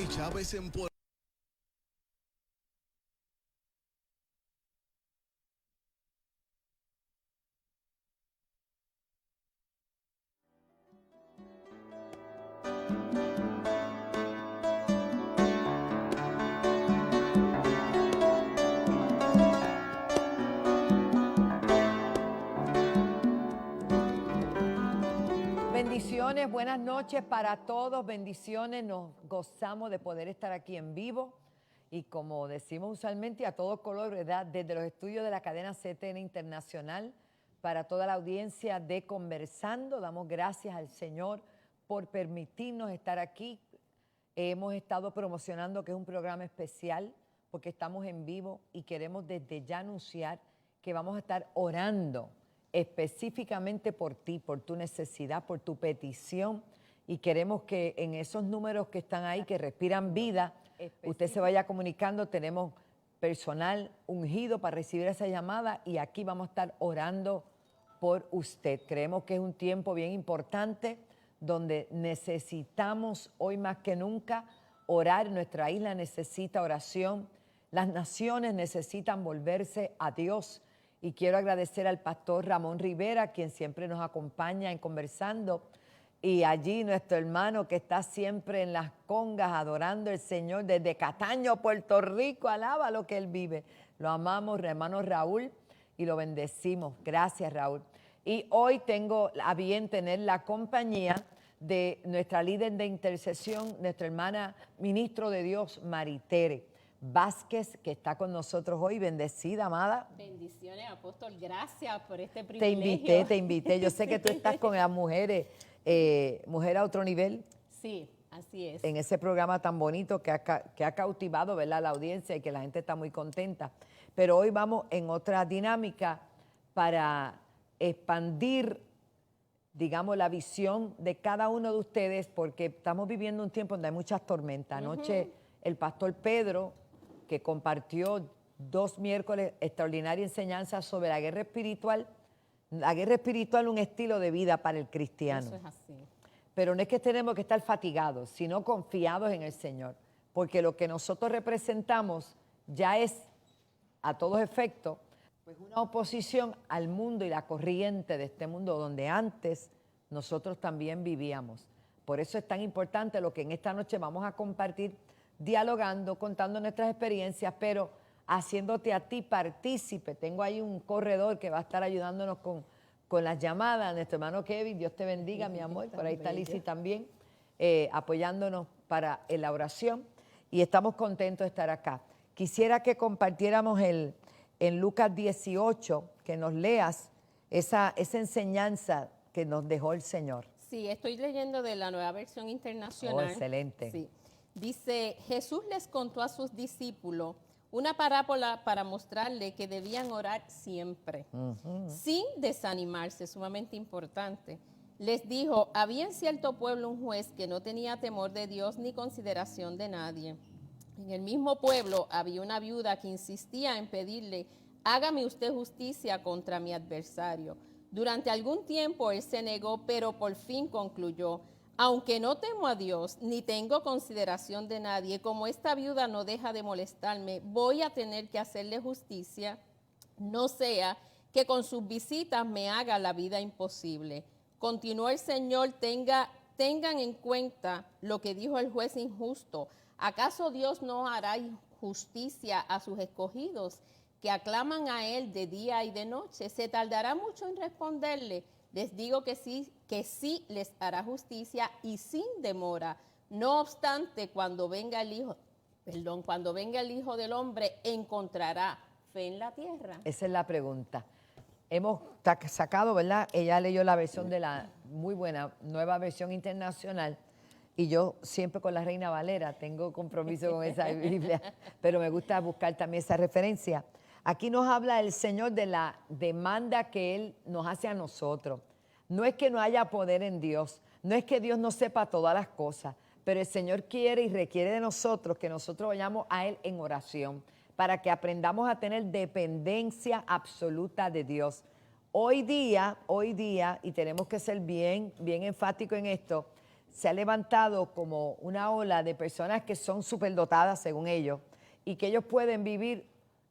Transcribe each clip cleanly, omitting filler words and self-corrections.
y Chávez en Puerto. Bendiciones, buenas noches para todos, bendiciones, nos gozamos de poder estar aquí en vivo y como decimos usualmente a todo color, ¿verdad? Desde los estudios de la cadena CTN Internacional para toda la audiencia de Conversando, damos gracias al Señor por permitirnos estar aquí. Hemos estado promocionando que es un programa especial porque estamos en vivo y queremos desde ya anunciar que vamos a estar orando específicamente por ti, por tu necesidad, por tu petición y queremos que en esos números que están ahí, que respiran vida, usted se vaya comunicando, tenemos personal ungido para recibir esa llamada y aquí vamos a estar orando por usted. Creemos que es un tiempo bien importante donde necesitamos hoy más que nunca orar, nuestra isla necesita oración, las naciones necesitan volverse a Dios. Y quiero agradecer al pastor Ramón Rivera, quien siempre nos acompaña en Conversando, y allí nuestro hermano que está siempre en las congas adorando al Señor desde Cataño, Puerto Rico, alaba lo que él vive. Lo amamos, hermano Raúl, y lo bendecimos. Gracias, Raúl. Y hoy tengo a bien tener la compañía de nuestra líder de intercesión, nuestra hermana ministro de Dios, Maritere Vázquez, que está con nosotros hoy. Bendecida, amada. Bendiciones, apóstol. Gracias por este privilegio. Te invité. Yo sé que tú estás con las mujeres, Mujer a Otro Nivel. Sí, así es. En ese programa tan bonito que ha cautivado, ¿verdad?, la audiencia y que la gente está muy contenta. Pero hoy vamos en otra dinámica para expandir, digamos, la visión de cada uno de ustedes, porque estamos viviendo un tiempo donde hay muchas tormentas. Anoche el pastor Pedro, que compartió 2 miércoles extraordinaria enseñanza sobre la guerra espiritual un estilo de vida para el cristiano. Eso es así. Pero no es que tenemos que estar fatigados, sino confiados en el Señor, porque lo que nosotros representamos ya es, a todos efectos, pues una oposición al mundo y la corriente de este mundo donde antes nosotros también vivíamos. Por eso es tan importante lo que en esta noche vamos a compartir, dialogando, contando nuestras experiencias, pero haciéndote a ti partícipe. Tengo ahí un corredor que va a estar ayudándonos con las llamadas, nuestro hermano Kevin, Dios te bendiga, mi amor, por ahí está Lizzy también, apoyándonos para la oración, y estamos contentos de estar acá. Quisiera que compartiéramos en Lucas 18, que nos leas esa enseñanza que nos dejó el Señor. Sí, estoy leyendo de la Nueva Versión Internacional. Oh, excelente. Sí. Dice, Jesús les contó a sus discípulos una parábola para mostrarle que debían orar siempre, sin desanimarse, sumamente importante. Les dijo, había en cierto pueblo un juez que no tenía temor de Dios ni consideración de nadie. En el mismo pueblo había una viuda que insistía en pedirle, hágame usted justicia contra mi adversario. Durante algún tiempo él se negó, pero por fin concluyó, aunque no temo a Dios, ni tengo consideración de nadie, como esta viuda no deja de molestarme, voy a tener que hacerle justicia, no sea que con sus visitas me haga la vida imposible. Continuó el Señor, tengan en cuenta lo que dijo el juez injusto. ¿Acaso Dios no hará justicia a sus escogidos, que aclaman a Él de día y de noche? ¿Se tardará mucho en responderle? Les digo que sí les hará justicia y sin demora. No obstante, cuando venga el Hijo del Hombre, ¿encontrará fe en la tierra? Esa es la pregunta. Hemos sacado, ¿verdad? Ella leyó la versión de la muy buena Nueva Versión Internacional y yo siempre con la Reina Valera tengo compromiso con esa Biblia, pero me gusta buscar también esa referencia. Aquí nos habla el Señor de la demanda que Él nos hace a nosotros. No es que no haya poder en Dios, no es que Dios no sepa todas las cosas, pero el Señor quiere y requiere de nosotros que nosotros vayamos a Él en oración para que aprendamos a tener dependencia absoluta de Dios. Hoy día, y tenemos que ser bien enfáticos en esto, se ha levantado como una ola de personas que son superdotadas según ellos y que ellos pueden vivir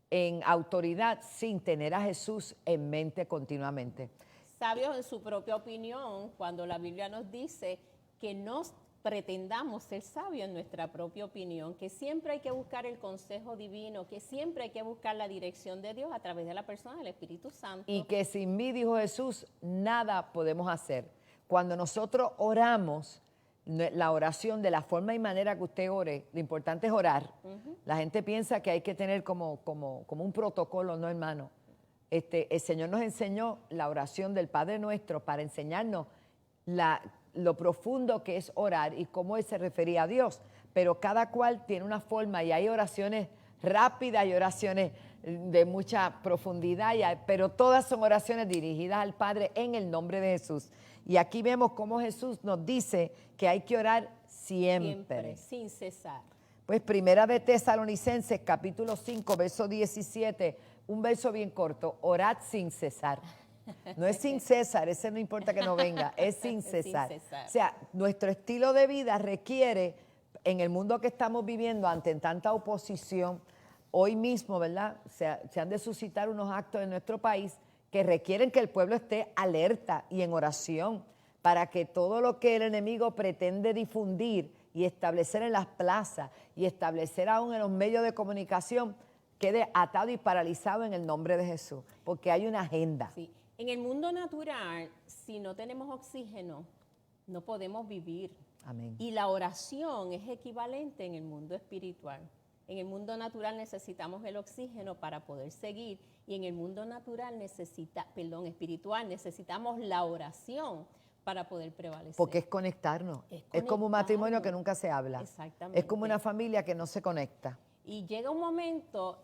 en autoridad sin tener a Jesús en mente continuamente. Sabios en su propia opinión, cuando la Biblia nos dice que no pretendamos ser sabios en nuestra propia opinión, que siempre hay que buscar el consejo divino, que siempre hay que buscar la dirección de Dios a través de la persona del Espíritu Santo. Y que sin mí, dijo Jesús, nada podemos hacer. Cuando nosotros oramos, la oración de la forma y manera que usted ore, lo importante es orar. La gente piensa que hay que tener como un protocolo, no, hermano. El Señor nos enseñó la oración del Padre Nuestro para enseñarnos lo profundo que es orar y cómo Él se refería a Dios. Pero cada cual tiene una forma y hay oraciones rápidas y oraciones de mucha profundidad, pero todas son oraciones dirigidas al Padre en el nombre de Jesús. Y aquí vemos cómo Jesús nos dice que hay que orar siempre. Sin cesar. Pues Primera de Tesalonicenses, capítulo 5, verso 17, un verso bien corto, orad sin cesar. No es sin César, ese no importa que no venga, es sin cesar. Sin cesar. O sea, nuestro estilo de vida requiere, en el mundo que estamos viviendo, ante tanta oposición, hoy mismo, ¿verdad? Se han de suscitar unos actos en nuestro país que requieren que el pueblo esté alerta y en oración para que todo lo que el enemigo pretende difundir y establecer en las plazas y establecer aún en los medios de comunicación quede atado y paralizado en el nombre de Jesús, porque hay una agenda. Sí. En el mundo natural, si no tenemos oxígeno, no podemos vivir. Amén. Y la oración es equivalente en el mundo espiritual. En el mundo natural necesitamos el oxígeno para poder seguir y en el mundo espiritual necesitamos la oración para poder prevalecer. Porque es conectarnos. Es como un matrimonio que nunca se habla. Exactamente. Es como una familia que no se conecta. Y llega un momento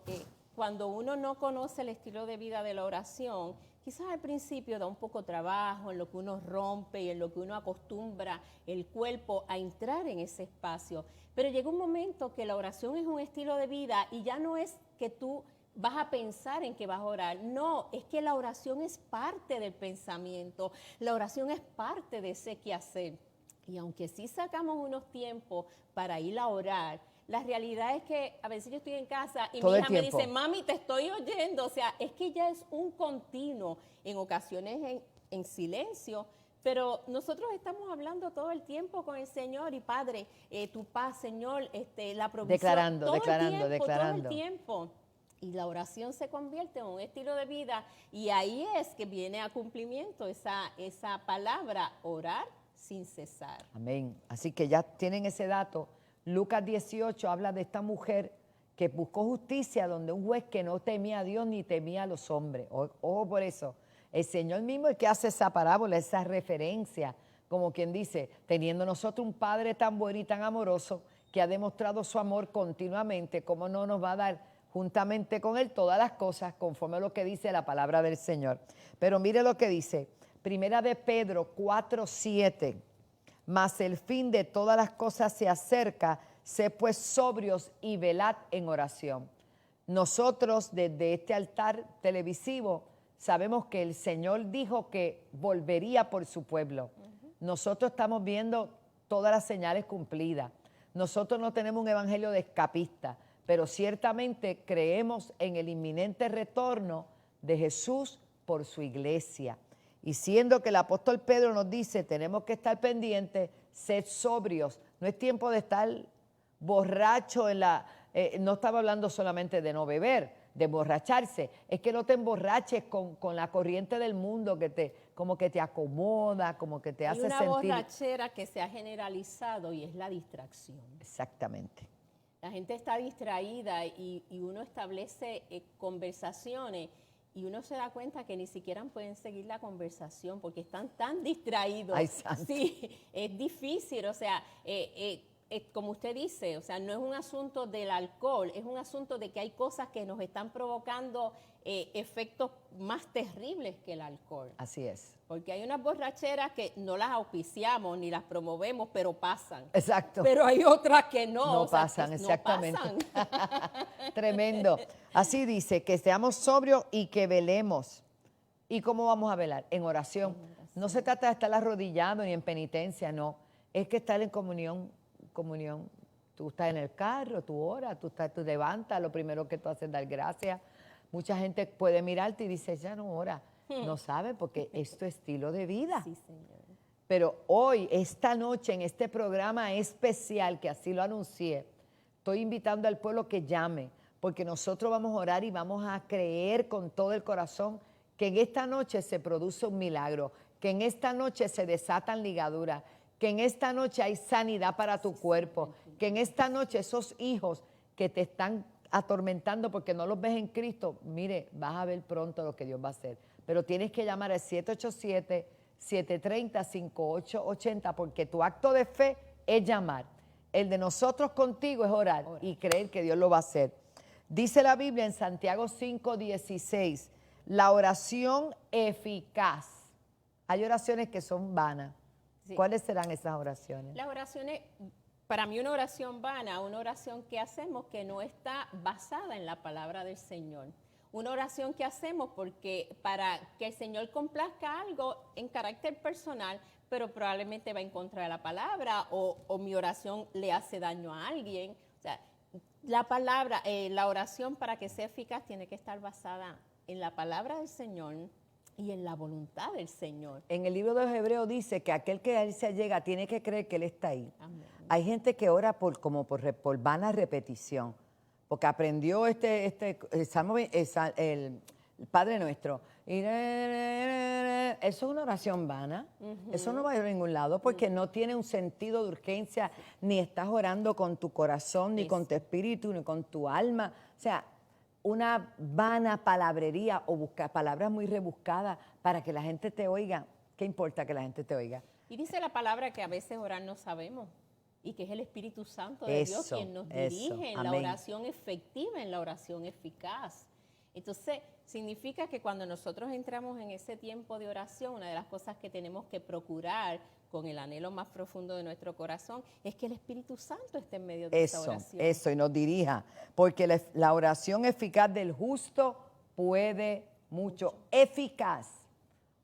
cuando uno no conoce el estilo de vida de la oración, quizás al principio da un poco trabajo en lo que uno rompe y en lo que uno acostumbra el cuerpo a entrar en ese espacio. Pero llega un momento que la oración es un estilo de vida y ya no es que tú vas a pensar en que vas a orar. No, es que la oración es parte del pensamiento. La oración es parte de ese quehacer. Y aunque sí sacamos unos tiempos para ir a orar, la realidad es que a veces yo estoy en casa y todo mi hija me tiempo dice, mami, te estoy oyendo. O sea, es que ya es un continuo, en ocasiones en silencio, pero nosotros estamos hablando todo el tiempo con el Señor y Padre, tu paz, Señor, la provisión. Todo el tiempo. Y la oración se convierte en un estilo de vida y ahí es que viene a cumplimiento esa palabra, orar sin cesar. Amén. Así que ya tienen ese dato. Lucas 18 habla de esta mujer que buscó justicia donde un juez que no temía a Dios ni temía a los hombres. Ojo por eso. El Señor mismo es que hace esa parábola, esa referencia, como quien dice, teniendo nosotros un Padre tan bueno y tan amoroso que ha demostrado su amor continuamente, ¿cómo no nos va a dar juntamente con Él todas las cosas conforme a lo que dice la palabra del Señor? Pero mire lo que dice, Primera de Pedro 4:7. Mas el fin de todas las cosas se acerca, sé pues sobrios y velad en oración. Nosotros desde este altar televisivo sabemos que el Señor dijo que volvería por su pueblo. Nosotros estamos viendo todas las señales cumplidas. Nosotros no tenemos un evangelio de escapista, pero ciertamente creemos en el inminente retorno de Jesús por su iglesia. Y siendo que el apóstol Pedro nos dice, tenemos que estar pendientes, sed sobrios. No es tiempo de estar borracho no estaba hablando solamente de no beber, de emborracharse. Es que no te emborraches con la corriente del mundo como que te acomoda, como que te hace sentir. Hay una borrachera que se ha generalizado y es la distracción. Exactamente. La gente está distraída y uno establece conversaciones y uno se da cuenta que ni siquiera pueden seguir la conversación porque están tan distraídos. Ay, santo. Sí, es difícil, o sea, como usted dice, o sea, no es un asunto del alcohol, es un asunto de que hay cosas que nos están provocando efectos más terribles que el alcohol. Así es. Porque hay unas borracheras que no las auspiciamos ni las promovemos, pero pasan. Exacto. Pero hay otras que no. No pasan, exactamente. No pasan. Tremendo. Así dice, que seamos sobrios y que velemos. ¿Y cómo vamos a velar? En oración. No se trata de estar arrodillado ni en penitencia, no. es que estar en comunión. Tú estás en el carro, tú oras, tú te levantas, lo primero que tú haces es dar gracias. Mucha gente puede mirarte y dice, ya no ora. No sabe porque es tu estilo de vida. Sí, Señor. Pero hoy, esta noche, en este programa especial, que así lo anuncié, estoy invitando al pueblo que llame, porque nosotros vamos a orar y vamos a creer con todo el corazón que en esta noche se produce un milagro, que en esta noche se desatan ligaduras, que en esta noche hay sanidad para tu cuerpo, que en esta noche esos hijos que te están atormentando porque no los ves en Cristo, mire, vas a ver pronto lo que Dios va a hacer. Pero tienes que llamar al 787-730-5880 porque tu acto de fe es llamar. El de nosotros contigo es orar y creer que Dios lo va a hacer. Dice la Biblia en Santiago 5:16, la oración eficaz. Hay oraciones que son vanas. Sí. ¿Cuáles serán esas oraciones? Las oraciones, para mí una oración vana, una oración que hacemos que no está basada en la palabra del Señor. Una oración que hacemos porque para que el Señor complazca algo en carácter personal, pero probablemente va en contra de la palabra o mi oración le hace daño a alguien. O sea, la palabra, la oración para que sea eficaz tiene que estar basada en la palabra del Señor y en la voluntad del Señor. En el libro de los Hebreos dice que aquel que a él se allega tiene que creer que él está ahí. Amén. Hay gente que ora por vana repetición, porque aprendió el Padre Nuestro. Y eso es una oración vana. Eso no va a ir a ningún lado porque no tiene un sentido de urgencia, ni estás orando con tu corazón, ni con tu espíritu, ni con tu alma. O sea, una vana palabrería o buscar palabras muy rebuscadas para que la gente te oiga. ¿Qué importa que la gente te oiga? Y dice la palabra que a veces orar no sabemos y que es el Espíritu Santo de Dios quien nos dirige en la oración efectiva, en la oración eficaz. Entonces, significa que cuando nosotros entramos en ese tiempo de oración, una de las cosas que tenemos que procurar con el anhelo más profundo de nuestro corazón es que el Espíritu Santo esté en medio de esa oración. Eso, y nos dirija, porque la oración eficaz del justo puede mucho. Eficaz,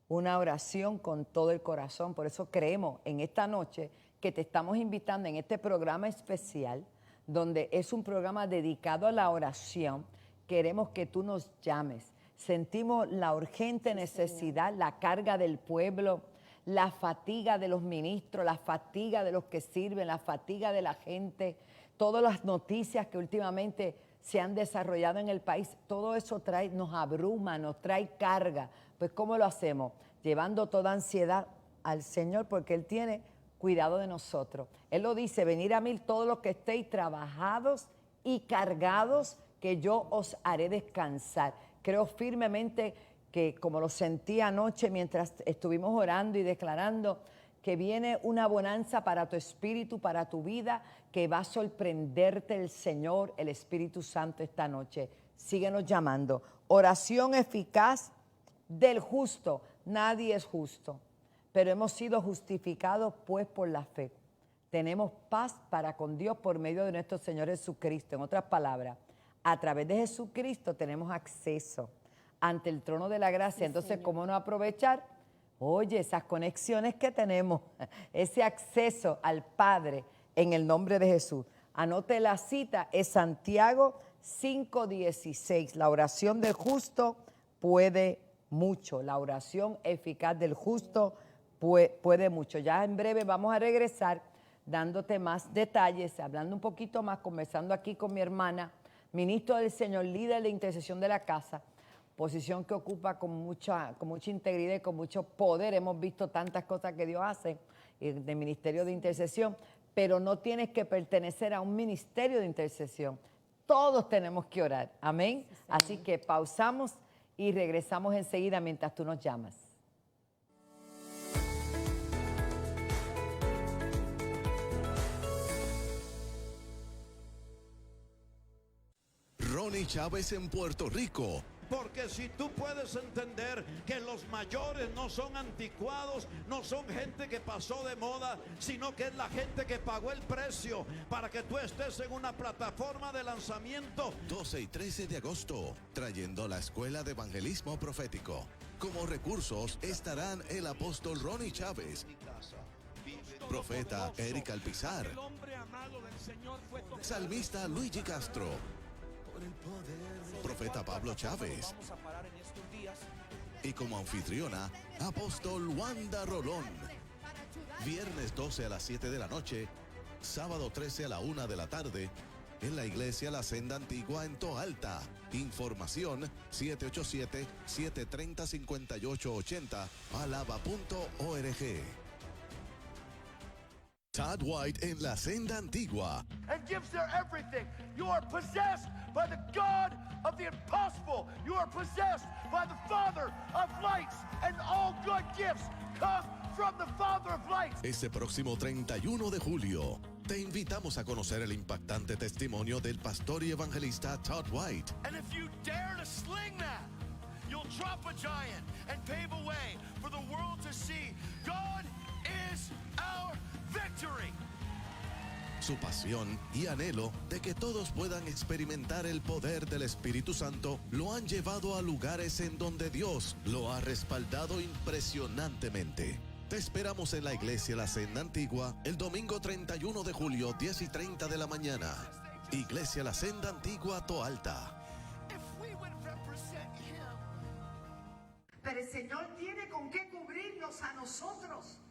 una oración con todo el corazón. Por eso creemos en esta noche que te estamos invitando en este programa especial, donde es un programa dedicado a la oración. Queremos que tú nos llames. Sentimos la urgente necesidad, la carga del pueblo, la fatiga de los ministros, la fatiga de los que sirven, la fatiga de la gente, todas las noticias que últimamente se han desarrollado en el país, todo eso nos abruma, nos trae carga. Pues ¿cómo lo hacemos? Llevando toda ansiedad al Señor porque Él tiene cuidado de nosotros. Él lo dice, venid a mí todos los que estéis trabajados y cargados, que yo os haré descansar. Creo firmemente que, como lo sentí anoche mientras estuvimos orando y declarando, que viene una bonanza para tu espíritu, para tu vida, que va a sorprenderte el Señor, el Espíritu Santo esta noche. Síguenos llamando. Oración eficaz del justo. Nadie es justo, pero hemos sido justificados pues por la fe. Tenemos paz para con Dios por medio de nuestro Señor Jesucristo. En otras palabras, a través de Jesucristo tenemos acceso ante el trono de la gracia. Sí, entonces, Señor, ¿cómo no aprovechar? Oye, esas conexiones que tenemos, ese acceso al Padre en el nombre de Jesús. Anote la cita, es Santiago 5:16. La oración del justo puede mucho. La oración eficaz del justo puede mucho. Ya en breve vamos a regresar dándote más detalles, hablando un poquito más, conversando aquí con mi hermana, ministro del Señor, líder de intercesión de la casa, posición que ocupa con mucha integridad y con mucho poder. Hemos visto tantas cosas que Dios hace del ministerio de intercesión, pero no tienes que pertenecer a un ministerio de intercesión. Todos tenemos que orar, amén. Sí, así que pausamos y regresamos enseguida mientras tú nos llamas. Ronnie Chávez en Puerto Rico. Porque si tú puedes entender que los mayores no son anticuados, no son gente que pasó de moda, sino que es la gente que pagó el precio para que tú estés en una plataforma de lanzamiento. 12 y 13 de agosto, trayendo la Escuela de Evangelismo Profético. Como recursos estarán el apóstol Ronnie Chávez, Profeta Eric Alpizar. Salmista Luigi Castro. Profeta Pablo Chávez. Y como anfitriona, Apóstol Wanda Rolón. Viernes 12 a las 7 de la noche, sábado 13 a la 1 de la tarde, en la iglesia La Senda Antigua en Toalta. Información 787-730-5880, alaba.org. Todd White en La Senda Antigua. And gives their everything. You are possessed by the God of the impossible. You are possessed by the Father of lights, and all good gifts come from the Father of lights. Este próximo 31 de julio, te invitamos a conocer el impactante testimonio del pastor y evangelista Todd White. And if you dare to sling that, you'll drop a giant and pave a way for the world to see God is our victory. Su pasión y anhelo de que todos puedan experimentar el poder del Espíritu Santo lo han llevado a lugares en donde Dios lo ha respaldado impresionantemente. Te esperamos en la iglesia La Senda Antigua el domingo 31 de julio, 10 y 30 de la mañana. Iglesia La Senda Antigua, Toalta. Pero el Señor tiene con qué cubrirnos a nosotros,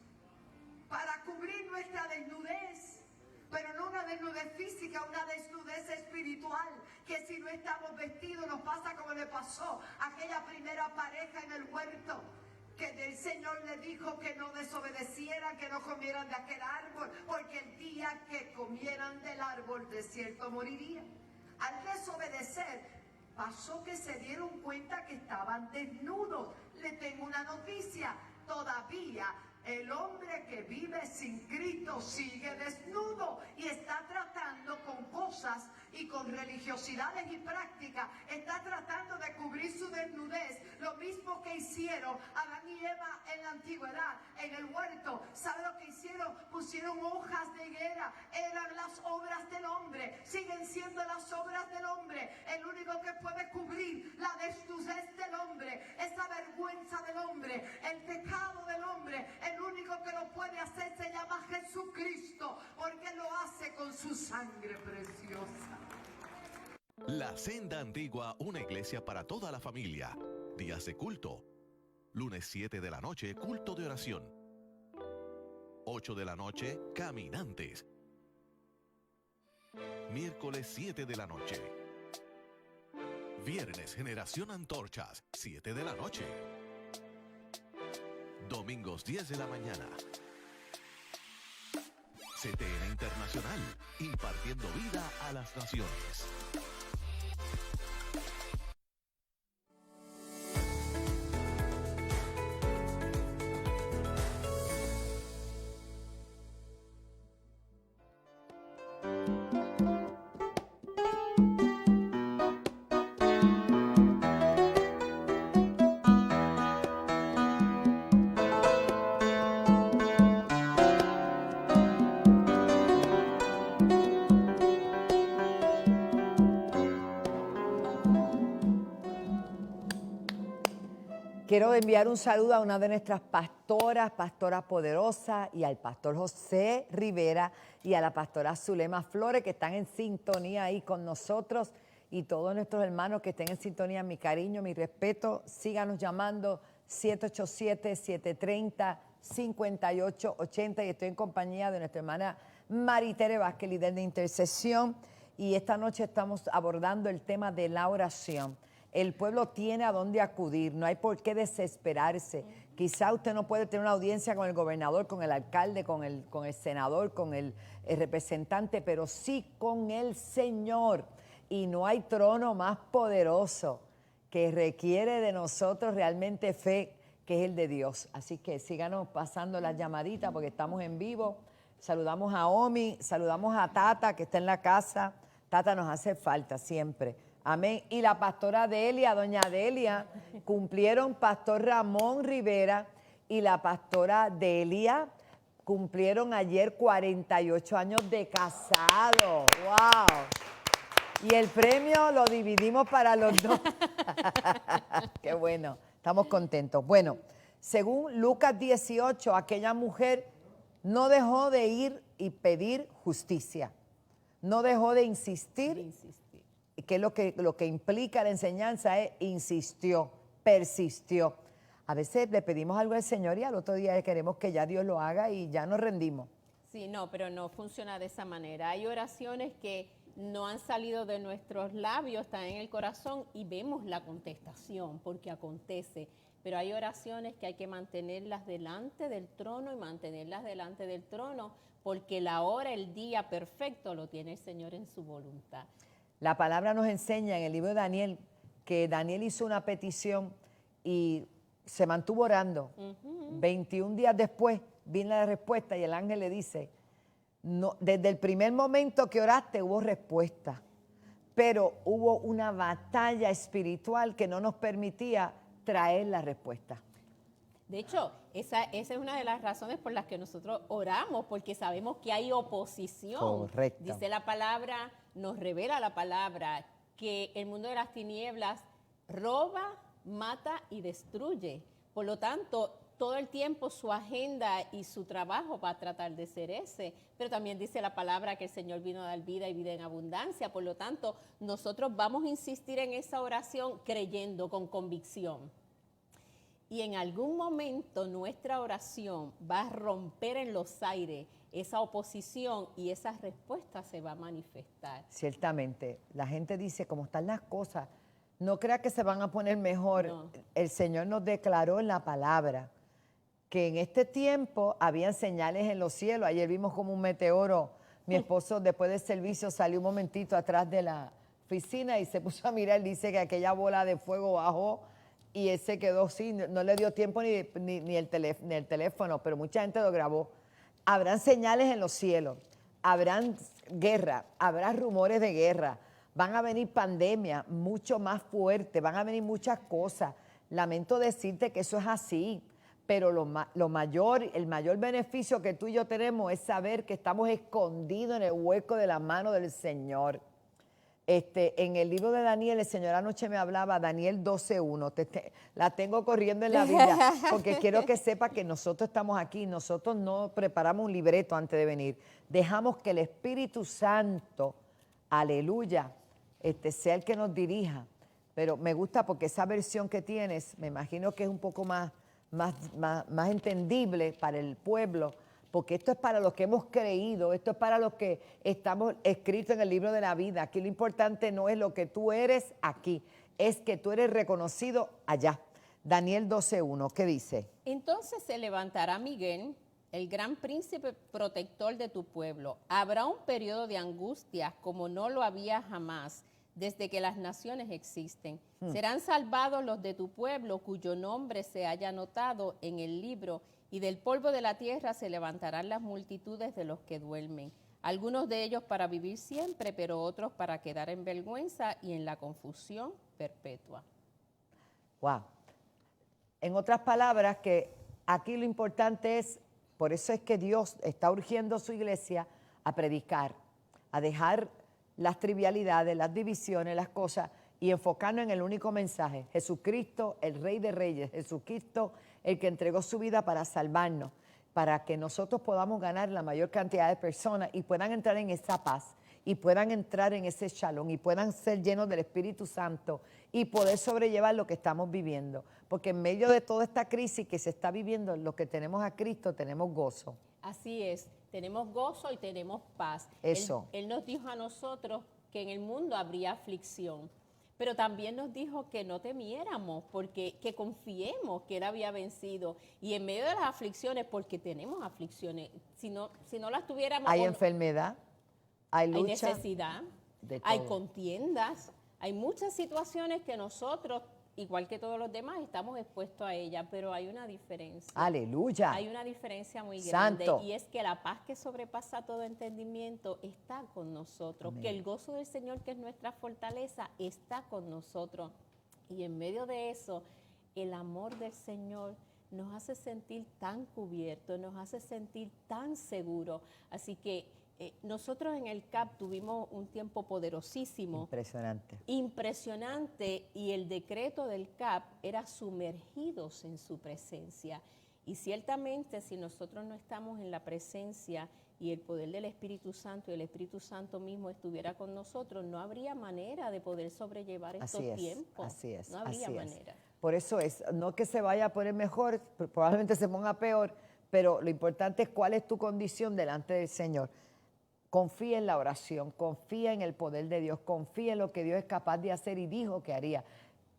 para cubrir nuestra desnudez, pero no una desnudez física, una desnudez espiritual, que si no estamos vestidos nos pasa como le pasó a aquella primera pareja en el huerto, que el Señor le dijo que no desobedecieran, que no comieran de aquel árbol, porque el día que comieran del árbol de cierto morirían. Al desobedecer, pasó que se dieron cuenta que estaban desnudos. Le tengo una noticia, todavía el hombre que vive sin Cristo sigue desnudo y está tratando con cosas y con religiosidades y prácticas, está tratando de cubrir su desnudez, lo mismo que hicieron Adán y Eva en la antigüedad, en el huerto. ¿Sabe lo que hicieron? Pusieron hojas de higuera, eran las obras del hombre, siguen siendo las obras del hombre. El único que puede cubrir la desnudez del hombre, esa vergüenza del hombre, el pecado del hombre, el único que lo puede hacer se llama Jesucristo, porque lo hace con su sangre preciosa. La Senda Antigua, una iglesia para toda la familia. Días de culto. Lunes 7 de la noche, culto de oración. 8 de la noche, caminantes. Miércoles 7 de la noche. Viernes, generación antorchas, 7 de la noche. Domingos 10 de la mañana. CTN Internacional, impartiendo vida a las naciones. Quiero enviar un saludo a una de nuestras pastoras, Pastora Poderosa, y al pastor José Rivera y a la pastora Zulema Flores, que están en sintonía ahí con nosotros, y todos nuestros hermanos que estén en sintonía. Mi cariño, mi respeto. Síganos llamando 787-730-5880, y estoy en compañía de nuestra hermana Maritere Vázquez, líder de intercesión, y esta noche estamos abordando el tema de la oración. El pueblo tiene a dónde acudir, no hay por qué desesperarse. Quizá usted no puede tener una audiencia con el gobernador, con el alcalde, con el senador, con el representante, pero sí con el Señor. Y no hay trono más poderoso que requiere de nosotros realmente fe, que es el de Dios. Así que síganos pasando las llamaditas porque estamos en vivo. Saludamos a Omi, saludamos a Tata, que está en la casa. Tata nos hace falta siempre. Amén. Y la pastora Delia, doña Delia, cumplieron Pastor Ramón Rivera y la pastora Delia cumplieron ayer 48 años de casado. ¡Wow! Y el premio lo dividimos para los dos. ¡Qué bueno! Estamos contentos. Bueno, según Lucas 18, aquella mujer no dejó de ir y pedir justicia. No dejó de insistir, que es lo que implica la enseñanza, es insistió, persistió. A veces le pedimos algo al Señor y al otro día queremos que ya Dios lo haga y ya nos rendimos. Sí, no, pero no funciona de esa manera. Hay oraciones que no han salido de nuestros labios, están en el corazón y vemos la contestación porque acontece. Pero hay oraciones que hay que mantenerlas delante del trono y mantenerlas delante del trono porque la hora, el día perfecto lo tiene el Señor en su voluntad. La palabra nos enseña en el libro de Daniel que Daniel hizo una petición y se mantuvo orando. 21 días después vino la respuesta y el ángel le dice, no, desde el primer momento que oraste hubo respuesta, pero hubo una batalla espiritual que no nos permitía traer la respuesta. De hecho, esa es una de las razones por las que nosotros oramos, porque sabemos que hay oposición. Correcto. Dice la palabra, nos revela la palabra, que el mundo de las tinieblas roba, mata y destruye. Por lo tanto, todo el tiempo su agenda y su trabajo va a tratar de ser ese. Pero también dice la palabra que el Señor vino a dar vida y vida en abundancia. Por lo tanto, nosotros vamos a insistir en esa oración creyendo con convicción. Y en algún momento nuestra oración va a romper en los aires esa oposición y esa respuesta se va a manifestar. Ciertamente, la gente dice, como están las cosas, no crea que se van a poner mejor. No. El Señor nos declaró en la palabra que en este tiempo habían señales en los cielos. Ayer vimos como un meteoro. Mi esposo después del servicio salió un momentito atrás de la oficina y se puso a mirar. Dice que aquella bola de fuego bajó y él se quedó sin, no le dio tiempo ni el teléfono, pero mucha gente lo grabó. Habrán señales en los cielos, habrán guerra, habrá rumores de guerra, van a venir pandemias mucho más fuertes, van a venir muchas cosas. Lamento decirte que eso es así, pero el mayor beneficio que tú y yo tenemos es saber que estamos escondidos en el hueco de la mano del Señor. En el libro de Daniel, el Señor anoche me hablaba, Daniel 12:1, la tengo corriendo en la Biblia, porque quiero que sepa que nosotros estamos aquí, nosotros no preparamos un libreto antes de venir, dejamos que el Espíritu Santo, aleluya, sea el que nos dirija, pero me gusta porque esa versión que tienes, me imagino que es un poco más entendible para el pueblo, porque esto es para los que hemos creído, esto es para los que estamos escritos en el libro de la vida. Aquí lo importante no es lo que tú eres aquí, es que tú eres reconocido allá. Daniel 12:1, ¿qué dice? Entonces se levantará Miguel, el gran príncipe protector de tu pueblo. Habrá un periodo de angustia como no lo había jamás, desde que las naciones existen. Serán salvados los de tu pueblo cuyo nombre se haya anotado en el libro, y del polvo de la tierra se levantarán las multitudes de los que duermen, algunos de ellos para vivir siempre, pero otros para quedar en vergüenza y en la confusión perpetua. Wow. En otras palabras, que aquí lo importante es, por eso es que Dios está urgiendo a su iglesia a predicar, a dejar las trivialidades, las divisiones, las cosas, y enfocarnos en el único mensaje, Jesucristo, el Rey de Reyes, Jesucristo, el que entregó su vida para salvarnos, para que nosotros podamos ganar la mayor cantidad de personas y puedan entrar en esa paz, y puedan entrar en ese shalom, y puedan ser llenos del Espíritu Santo, y poder sobrellevar lo que estamos viviendo. Porque en medio de toda esta crisis que se está viviendo, los que tenemos a Cristo tenemos gozo. Así es, tenemos gozo y tenemos paz. Eso. Él nos dijo a nosotros que en el mundo habría aflicción, pero también nos dijo que no temiéramos, porque que confiemos que Él había vencido. Y en medio de las aflicciones, porque tenemos aflicciones, si no las tuviéramos... Hay enfermedad, hay lucha. Hay necesidad, hay contiendas, hay muchas situaciones que nosotros, igual que todos los demás, estamos expuestos a ellas, pero hay una diferencia. Aleluya. Hay una diferencia muy grande, Santo. y es que la paz que sobrepasa todo entendimiento está con nosotros, que el gozo del Señor, que es nuestra fortaleza, está con nosotros. Y en medio de eso, el amor del Señor nos hace sentir tan cubiertos, nos hace sentir tan seguros. Así que nosotros en el CAP tuvimos un tiempo poderosísimo. Impresionante, y el decreto del CAP era sumergidos en su presencia. Y ciertamente si nosotros no estamos en la presencia y el poder del Espíritu Santo y el Espíritu Santo mismo estuviera con nosotros, no habría manera de poder sobrellevar estos tiempos. Así es. No habría así es. manera. Por eso es, no que se vaya a poner mejor, probablemente se ponga peor, pero lo importante es cuál es tu condición delante del Señor. Confía en la oración, confía en el poder de Dios, confía en lo que Dios es capaz de hacer y dijo que haría.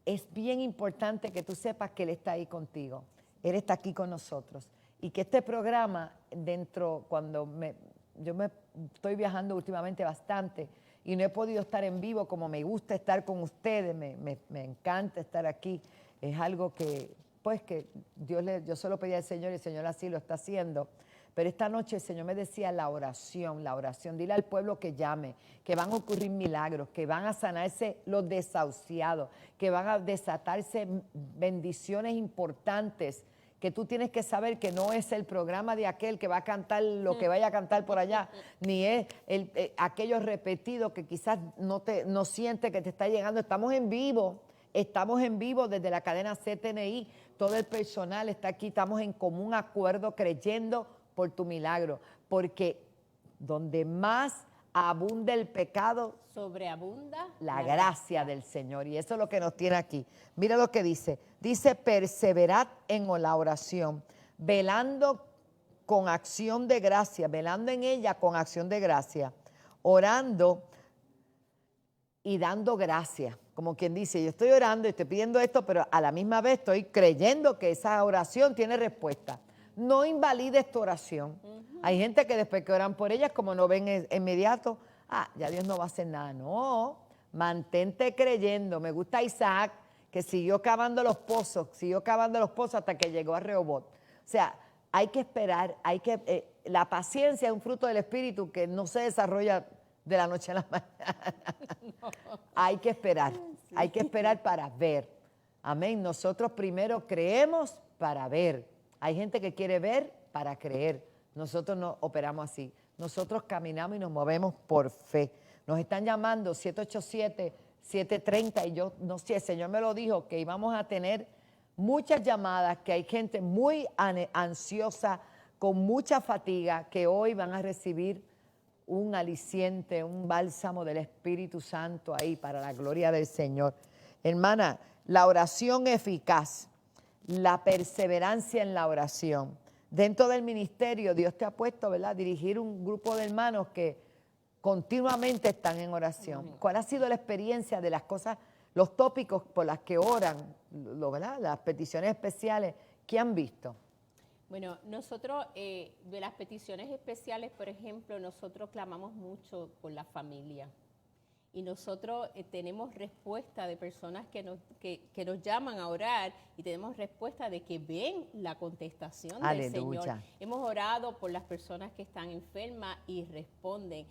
Es bien importante que tú sepas que Él está ahí contigo, Él está aquí con nosotros y que este programa yo me estoy viajando últimamente bastante y no he podido estar en vivo como me gusta estar con ustedes, me encanta estar aquí, es algo que pues que yo se lo pedí al Señor y el Señor así lo está haciendo. Pero esta noche el Señor me decía la oración, dile al pueblo que llame, que van a ocurrir milagros, que van a sanarse los desahuciados, que van a desatarse bendiciones importantes, que tú tienes que saber que no es el programa de aquel que va a cantar lo que vaya a cantar por allá, ni es aquello repetido que quizás no siente que te está llegando. Estamos en vivo desde la cadena CTNI, todo el personal está aquí, estamos en común acuerdo creyendo por tu milagro, porque donde más abunda el pecado, sobreabunda la gracia del Señor. Y eso es lo que nos tiene aquí. Mira lo que dice. Dice, perseverad en la oración, velando con acción de gracia, velando en ella con acción de gracia, orando y dando gracias. Como quien dice, yo estoy orando y estoy pidiendo esto, pero a la misma vez estoy creyendo que esa oración tiene respuesta. No invalides tu oración. Hay gente que después que oran por ellas, como no ven inmediato, ya Dios no va a hacer nada. No, mantente creyendo. Me gusta Isaac, que siguió cavando los pozos hasta que llegó a Rehoboth. O sea, hay que esperar, la paciencia es un fruto del Espíritu que no se desarrolla de la noche a la mañana. No. Hay que esperar para ver. Amén. Nosotros primero creemos para ver. Hay gente que quiere ver para creer. Nosotros no operamos así. Nosotros caminamos y nos movemos por fe. Nos están llamando 787-730 y yo no sé, el Señor me lo dijo que íbamos a tener muchas llamadas, que hay gente muy ansiosa, con mucha fatiga, que hoy van a recibir un aliciente, un bálsamo del Espíritu Santo ahí para la gloria del Señor. Hermana, la oración eficaz, la perseverancia en la oración. Dentro del ministerio, Dios te ha puesto, ¿verdad?, dirigir un grupo de hermanos que continuamente están en oración. ¿Cuál ha sido la experiencia de las cosas, los tópicos por las que oran, ¿verdad?, las peticiones especiales que han visto? Bueno, nosotros de las peticiones especiales, por ejemplo, nosotros clamamos mucho por la familia. Y nosotros tenemos respuesta de personas que nos llaman a orar y tenemos respuesta de que ven la contestación del Señor. Hemos orado por las personas que están enfermas y responden.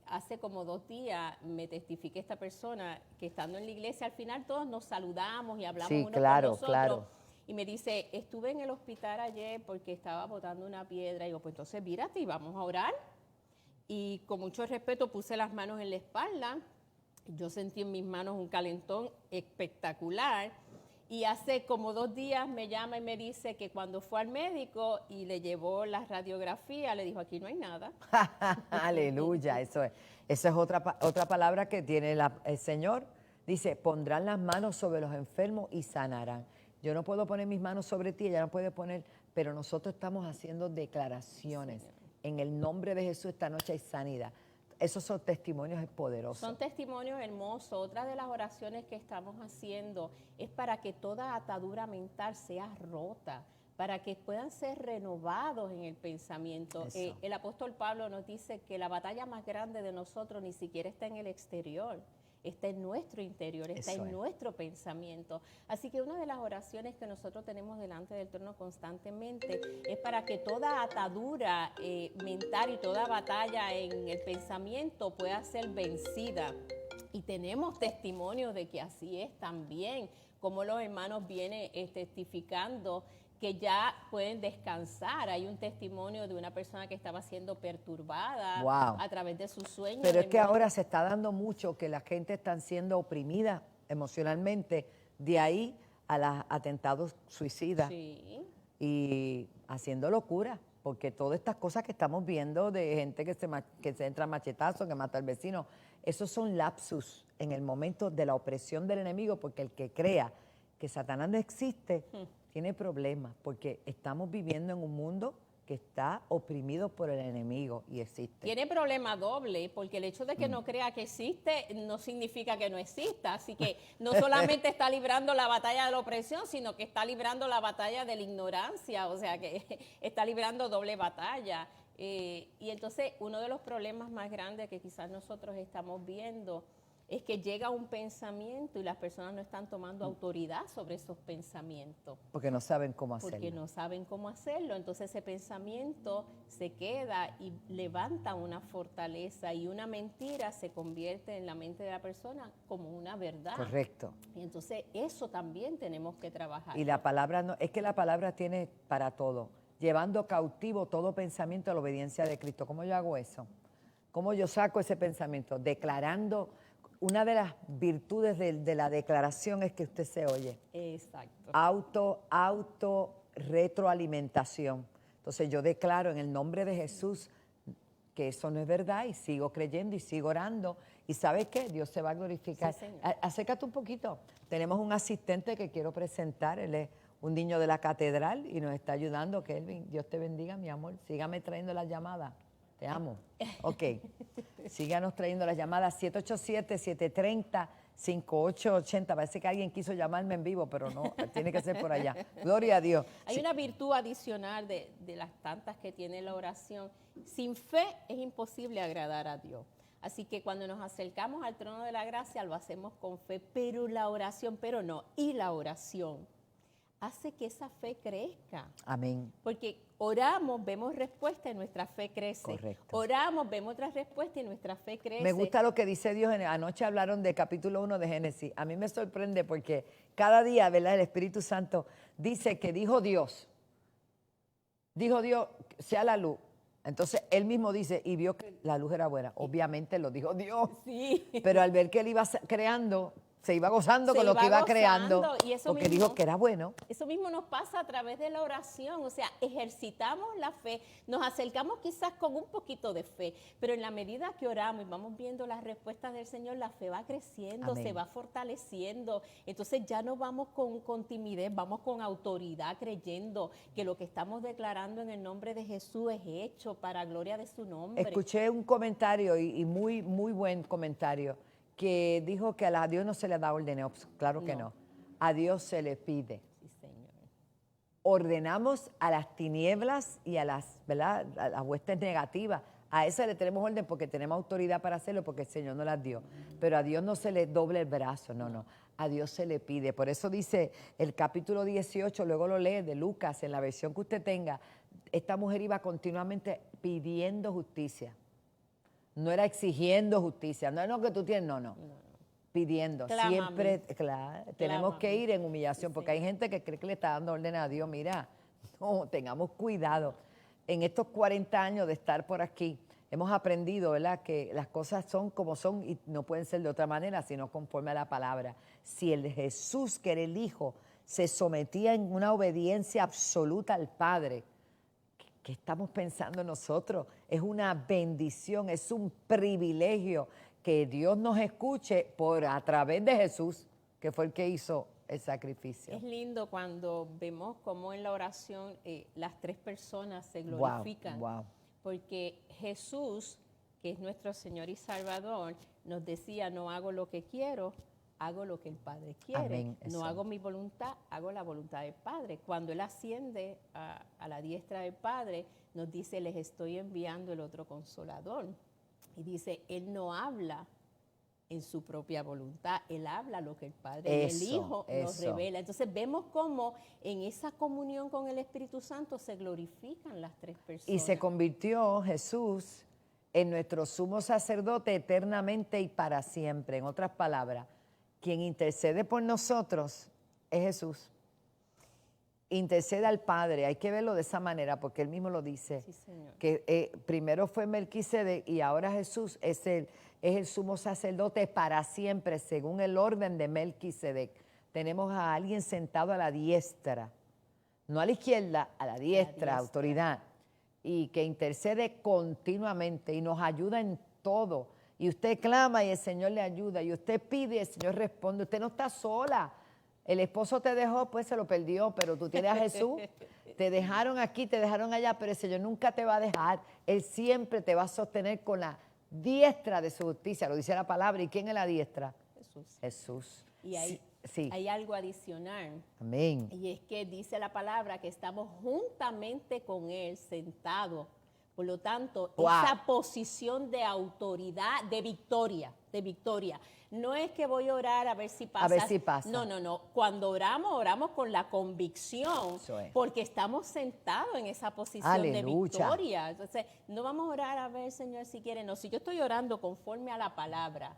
Hace como 2 días me testifiqué esta persona que estando en la iglesia, al final todos nos saludamos y hablamos unos con nosotros. Claro. Y me dice, estuve en el hospital ayer porque estaba botando una piedra. Y digo, pues entonces mírate y vamos a orar. Y con mucho respeto puse las manos en la espalda. Yo sentí en mis manos un calentón espectacular. Y hace como 2 días me llama y me dice que cuando fue al médico y le llevó la radiografía, le dijo, aquí no hay nada. Aleluya, esa es otra palabra que tiene el Señor. Dice, pondrán las manos sobre los enfermos y sanarán. Yo no puedo poner mis manos sobre ti, ella no puede poner, pero nosotros estamos haciendo declaraciones. Sí. En el nombre de Jesús esta noche hay sanidad. Esos son testimonios poderosos. Son testimonios hermosos. Otra de las oraciones que estamos haciendo es para que toda atadura mental sea rota, para que puedan ser renovados en el pensamiento. El apóstol Pablo nos dice que la batalla más grande de nosotros ni siquiera está en el exterior, está en nuestro interior, está en nuestro pensamiento. Así que una de las oraciones que nosotros tenemos delante del trono constantemente es para que toda atadura mental y toda batalla en el pensamiento pueda ser vencida. Y tenemos testimonios de que así es también, como los hermanos vienen testificando que ya pueden descansar. Hay un testimonio de una persona que estaba siendo perturbada a través de sus sueños. Pero es que ahora se está dando mucho que la gente está siendo oprimida emocionalmente, de ahí a los atentados suicidas. Sí. y haciendo locura, porque todas estas cosas que estamos viendo de gente que se entra a machetazos, que mata al vecino, esos son lapsus en el momento de la opresión del enemigo, porque el que crea que Satanás no existe, tiene problemas, porque estamos viviendo en un mundo que está oprimido por el enemigo y existe. Tiene problema doble, porque el hecho de que no crea que existe no significa que no exista. Así que no solamente está librando la batalla de la opresión, sino que está librando la batalla de la ignorancia, o sea que está librando doble batalla. Y entonces uno de los problemas más grandes que quizás nosotros estamos viendo es que llega un pensamiento y las personas no están tomando autoridad sobre esos pensamientos. Porque no saben cómo hacerlo. Porque no saben cómo hacerlo. Entonces ese pensamiento se queda y levanta una fortaleza y una mentira se convierte en la mente de la persona como una verdad. Correcto. Y entonces eso también tenemos que trabajar. Y la palabra, no, es que la palabra tiene para todo, llevando cautivo todo pensamiento a la obediencia de Cristo. ¿Cómo yo hago eso? ¿Cómo yo saco ese pensamiento? Declarando. Una de las virtudes de la declaración es que usted se oye. Exacto. Retroalimentación. Entonces yo declaro en el nombre de Jesús que eso no es verdad y sigo creyendo y sigo orando. ¿Y sabes qué? Dios se va a glorificar. Sí, señor. Acércate un poquito. Tenemos un asistente que quiero presentar. Él es un niño de la catedral y nos está ayudando. Kelvin, Dios te bendiga, mi amor. Sígame trayendo las llamadas. Te amo. Ok. Síganos trayendo las llamadas 787-730-5880. Parece que alguien quiso llamarme en vivo, pero no, tiene que ser por allá. Gloria a Dios. Hay una virtud adicional de las tantas que tiene la oración. Sin fe es imposible agradar a Dios. Así que cuando nos acercamos al trono de la gracia lo hacemos con fe, pero la oración hace que esa fe crezca. Amén. Porque oramos, vemos respuesta y nuestra fe crece. Correcto. Oramos, vemos otra respuesta y nuestra fe crece. Me gusta lo que dice Dios. Anoche hablaron de capítulo 1 de Génesis. A mí me sorprende porque cada día, ¿verdad? El Espíritu Santo dice que dijo Dios, sea la luz. Entonces él mismo dice, y vio que la luz era buena. Obviamente lo dijo Dios. Sí. Pero al ver que él iba creando, se iba gozando con lo que iba creando, y eso porque mismo, dijo que era bueno. Eso mismo nos pasa a través de la oración, o sea, ejercitamos la fe, nos acercamos quizás con un poquito de fe, pero en la medida que oramos y vamos viendo las respuestas del Señor, la fe va creciendo, Amén. se va fortaleciendo, entonces ya no vamos con timidez, vamos con autoridad, creyendo que lo que estamos declarando en el nombre de Jesús es hecho para gloria de su nombre. Escuché un comentario y muy, muy buen comentario, que dijo que a Dios no se le da órdenes. Claro que no. A Dios se le pide. Sí, Señor. Ordenamos a las tinieblas y a las, ¿verdad?, a las huestes negativas. A eso le tenemos orden porque tenemos autoridad para hacerlo, porque el Señor nos las dio. Pero a Dios no se le doble el brazo, no. A Dios se le pide. Por eso dice el capítulo 18, luego lo lee de Lucas, en la versión que usted tenga, esta mujer iba continuamente pidiendo justicia. No era exigiendo justicia, no es lo que tú tienes, no. Pidiendo, Clámame. siempre, claro, tenemos que ir en humillación, Sí, porque hay gente que cree que le está dando órdenes a Dios. Mira, no, tengamos cuidado. En estos 40 años de estar por aquí, hemos aprendido, ¿verdad?, que las cosas son como son y no pueden ser de otra manera, sino conforme a la palabra. Si el Jesús, que era el Hijo, se sometía en una obediencia absoluta al Padre, ¿qué estamos pensando nosotros? Es una bendición, es un privilegio que Dios nos escuche a través de Jesús, que fue el que hizo el sacrificio. Es lindo cuando vemos cómo en la oración las tres personas se glorifican. Wow. Porque Jesús, que es nuestro Señor y Salvador, nos decía, no hago lo que quiero, hago lo que el Padre quiere. Amén, eso. No hago mi voluntad, hago la voluntad del Padre. Cuando Él asciende a la diestra del Padre, nos dice, les estoy enviando el otro Consolador. Y dice, Él no habla en su propia voluntad, Él habla lo que el Padre y el Hijo nos revela. Entonces vemos cómo en esa comunión con el Espíritu Santo se glorifican las tres personas. Y se convirtió Jesús en nuestro sumo sacerdote eternamente y para siempre. En otras palabras, quien intercede por nosotros es Jesús. Intercede al Padre, hay que verlo de esa manera porque él mismo lo dice. Sí, Señor. Que primero fue Melquisedec y ahora Jesús es el sumo sacerdote para siempre, según el orden de Melquisedec. Tenemos a alguien sentado a la diestra. no a la izquierda, a la diestra, autoridad, y que intercede continuamente y nos ayuda en todo. Y usted clama y el Señor le ayuda, y usted pide y el Señor responde. Usted no está sola. El esposo te dejó, pues se lo perdió, pero tú tienes a Jesús. Te dejaron aquí, te dejaron allá, pero el Señor nunca te va a dejar. Él siempre te va a sostener con la diestra de su justicia, lo dice la palabra. ¿Y quién es la diestra? Jesús. Jesús. Y hay, Sí. hay algo adicional. Amén. Y es que dice la palabra que estamos juntamente con Él sentados. Por lo tanto, Wow. esa posición de autoridad, de victoria. No es que voy a orar a ver si pasa. A ver si pasa. No. Cuando oramos con la convicción, Eso es. porque estamos sentados en esa posición Aleluya. de victoria. Entonces, no vamos a orar a ver, Señor, si quiere. No, si yo estoy orando conforme a la palabra,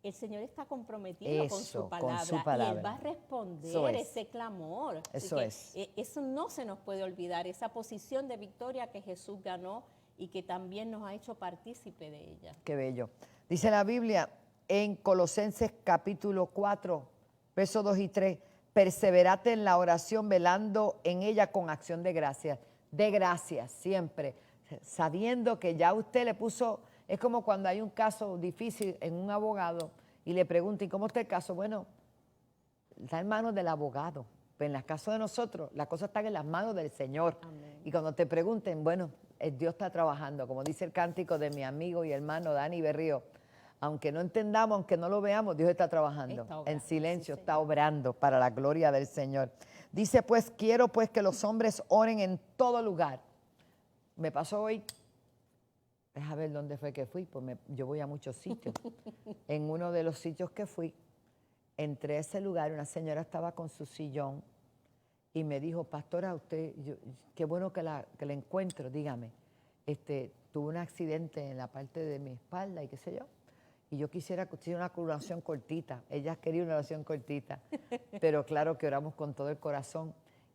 el Señor está comprometido con Eso, su con palabra, su y Él palabra. va a responder Eso es. ese clamor. Así Eso que, es. eso no se nos puede olvidar, esa posición de victoria que Jesús ganó y que también nos ha hecho partícipe de ella. Qué bello. Dice la Biblia en Colosenses capítulo 4, versos 2 y 3, perseverad en la oración, velando en ella con acción de gracias siempre, sabiendo que ya usted le puso, es como cuando hay un caso difícil en un abogado y le preguntan, ¿y cómo está el caso? Bueno, está en manos del abogado. Pero en el caso de nosotros, las cosas están en las manos del Señor. Amén. Y cuando te pregunten, bueno, Dios está trabajando, como dice el cántico de mi amigo y hermano Dani Berrío, aunque no entendamos, aunque no lo veamos, Dios está trabajando. Está obrando, En silencio sí, está Señor. obrando para la gloria del Señor. Dice, pues, quiero pues que los hombres oren en todo lugar. Me pasó hoy, déjame ver dónde fue que fui, pues yo voy a muchos sitios. En uno de los sitios que fui, entré a ese lugar, una señora estaba con su sillón y me dijo, pastora, usted, qué bueno que la encuentro, dígame. Tuve un accidente en la parte de mi espalda y qué sé yo. Y yo quisiera una oración cortita. Ella quería una oración cortita. Pero claro que oramos con todo el corazón.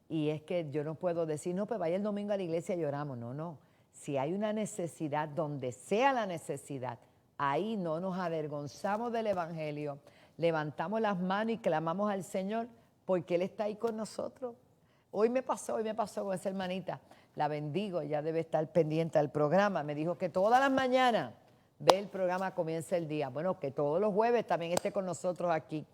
Y es que yo no puedo decir, no, pues vaya el domingo a la iglesia y oramos. No. Si hay una necesidad, donde sea la necesidad, ahí no nos avergonzamos del Evangelio. Levantamos las manos y clamamos al Señor porque Él está ahí con nosotros. Hoy me pasó con esa hermanita. La bendigo, ella debe estar pendiente al programa. Me dijo que todas las mañanas ve el programa Comienza el Día. Bueno, que todos los jueves también esté con nosotros aquí.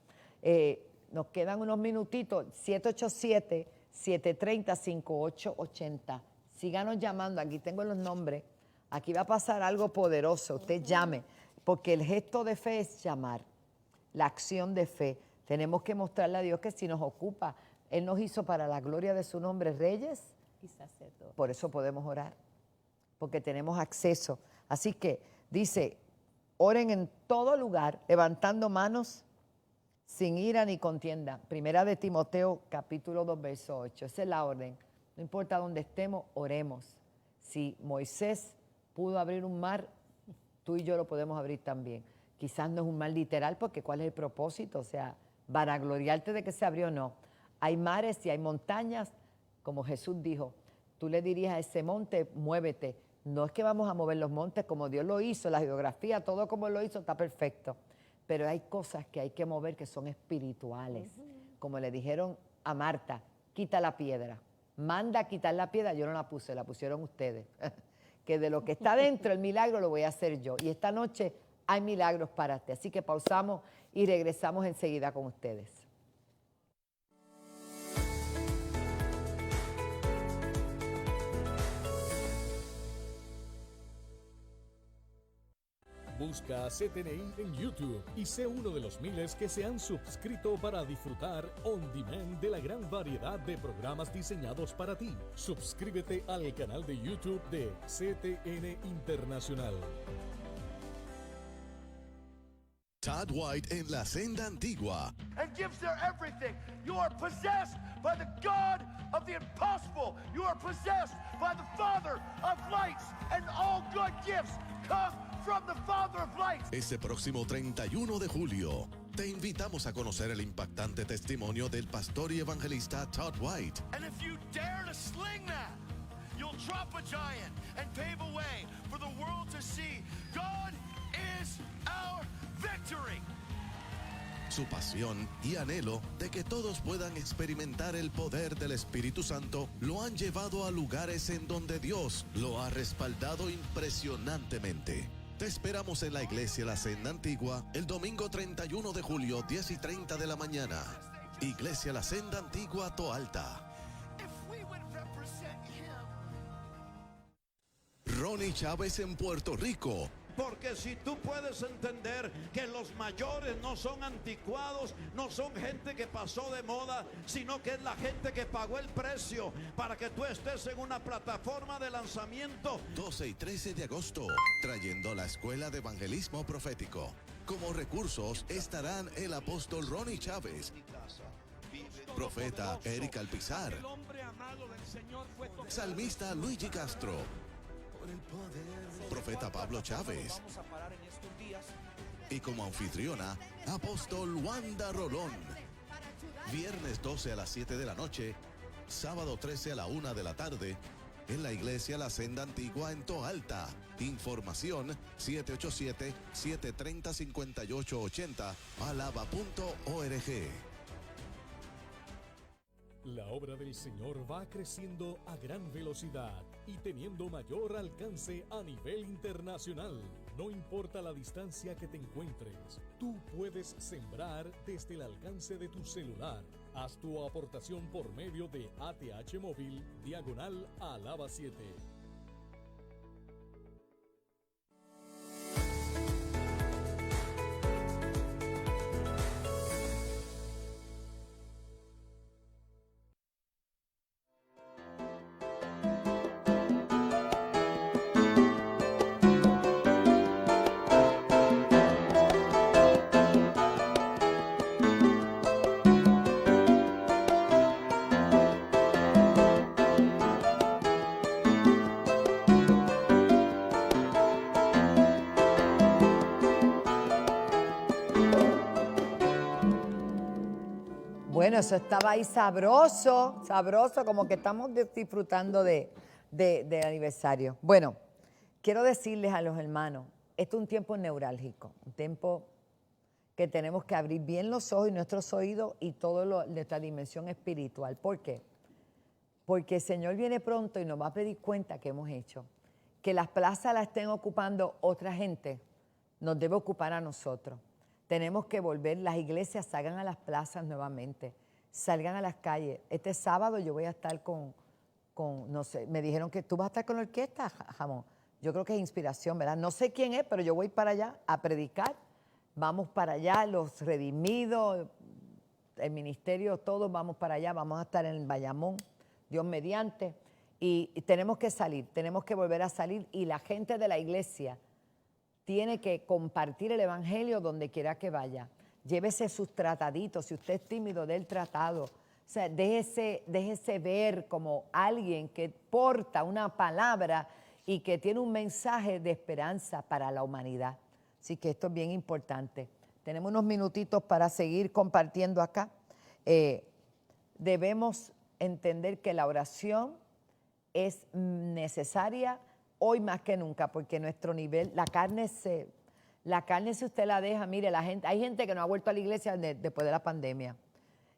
Nos quedan unos minutitos. 787-730-5880. Síganos llamando. Aquí tengo los nombres. Aquí va a pasar algo poderoso. Usted llame. Porque el gesto de fe es llamar. La acción de fe. Tenemos que mostrarle a Dios que si nos ocupa, Él nos hizo para la gloria de su nombre reyes. Y sacerdote. Por eso podemos orar, porque tenemos acceso. Así que dice, oren en todo lugar, levantando manos, sin ira ni contienda. Primera de Timoteo, capítulo 2, verso 8. Esa es la orden. No importa dónde estemos, oremos. Si Moisés pudo abrir un mar, tú y yo lo podemos abrir también. Quizás no es un mar literal, porque ¿cuál es el propósito? O sea, vanagloriarte de que se abrió, no. Hay mares y hay montañas. Como Jesús dijo, tú le dirías a ese monte, muévete. No es que vamos a mover los montes como Dios lo hizo, la geografía, todo como Él lo hizo está perfecto. Pero hay cosas que hay que mover que son espirituales. Como le dijeron a Marta, quita la piedra. Manda a quitar la piedra, yo no la puse, la pusieron ustedes. Que de lo que está dentro, el milagro lo voy a hacer yo. Y esta noche hay milagros para ti. Así que pausamos y regresamos enseguida con ustedes. Busca CTNI en YouTube y sé uno de los miles que se han suscrito para disfrutar on demand de la gran variedad de programas diseñados para ti. Suscríbete al canal de YouTube de CTN Internacional. Todd White en la senda antigua. And gives their everything. You are possessed by the God of the impossible. You are possessed by the Father of lights, and all good gifts come from the Father of lights. Este próximo 31 de julio, te invitamos a conocer el impactante testimonio del pastor y evangelista Todd White. And if you dare to sling that, you'll drop a giant and pave a way for the world to see God is our victory. Su pasión y anhelo de que todos puedan experimentar el poder del Espíritu Santo lo han llevado a lugares en donde Dios lo ha respaldado impresionantemente. Te esperamos en la Iglesia La Senda Antigua el domingo 31 de julio, 10:30 de la mañana. Iglesia La Senda Antigua, Toalta. Ronnie Chávez en Puerto Rico. Porque si tú puedes entender que los mayores no son anticuados, no son gente que pasó de moda, sino que es la gente que pagó el precio para que tú estés en una plataforma de lanzamiento. 12 y 13 de agosto, trayendo la Escuela de Evangelismo Profético. Como recursos estarán el apóstol Ronnie Chávez, profeta Eric Alpizar, salmista Luigi Castro, profeta Pablo Chávez y como anfitriona, apóstol Wanda Rolón. Viernes 12 a las 7 de la noche, sábado 13 a la 1 de la tarde, en la Iglesia La Senda Antigua en Toalta. Información 787-730-5880, alaba.org. La obra del Señor va creciendo a gran velocidad y teniendo mayor alcance a nivel internacional. No importa la distancia que te encuentres, tú puedes sembrar desde el alcance de tu celular. Haz tu aportación por medio de ATH Móvil, /Alaba 7. Bueno, eso estaba ahí sabroso, sabroso, como que estamos disfrutando del aniversario. Bueno, quiero decirles a los hermanos, esto es un tiempo neurálgico, un tiempo que tenemos que abrir bien los ojos y nuestros oídos y toda nuestra dimensión espiritual. ¿Por qué? Porque el Señor viene pronto y nos va a pedir cuenta que hemos hecho. Que las plazas las estén ocupando otra gente, nos debe ocupar a nosotros. Tenemos que volver, las iglesias salgan a las plazas nuevamente, salgan a las calles. Este sábado yo voy a estar con no sé, me dijeron que tú vas a estar con la orquesta, Jamón. Yo creo que es inspiración, ¿verdad? No sé quién es, pero yo voy para allá a predicar. Vamos para allá, los redimidos, el ministerio, todos vamos para allá. Vamos a estar en Bayamón, Dios mediante. Y tenemos que salir, tenemos que volver a salir. Y la gente de la iglesia tiene que compartir el evangelio donde quiera que vaya. Llévese sus trataditos. Si usted es tímido, dé el tratado. O sea, déjese ver como alguien que porta una palabra y que tiene un mensaje de esperanza para la humanidad. Así que esto es bien importante. Tenemos unos minutitos para seguir compartiendo acá. Debemos entender que la oración es necesaria hoy más que nunca, porque nuestro nivel, la carne si usted la deja, mire, hay gente que no ha vuelto a la iglesia después de la pandemia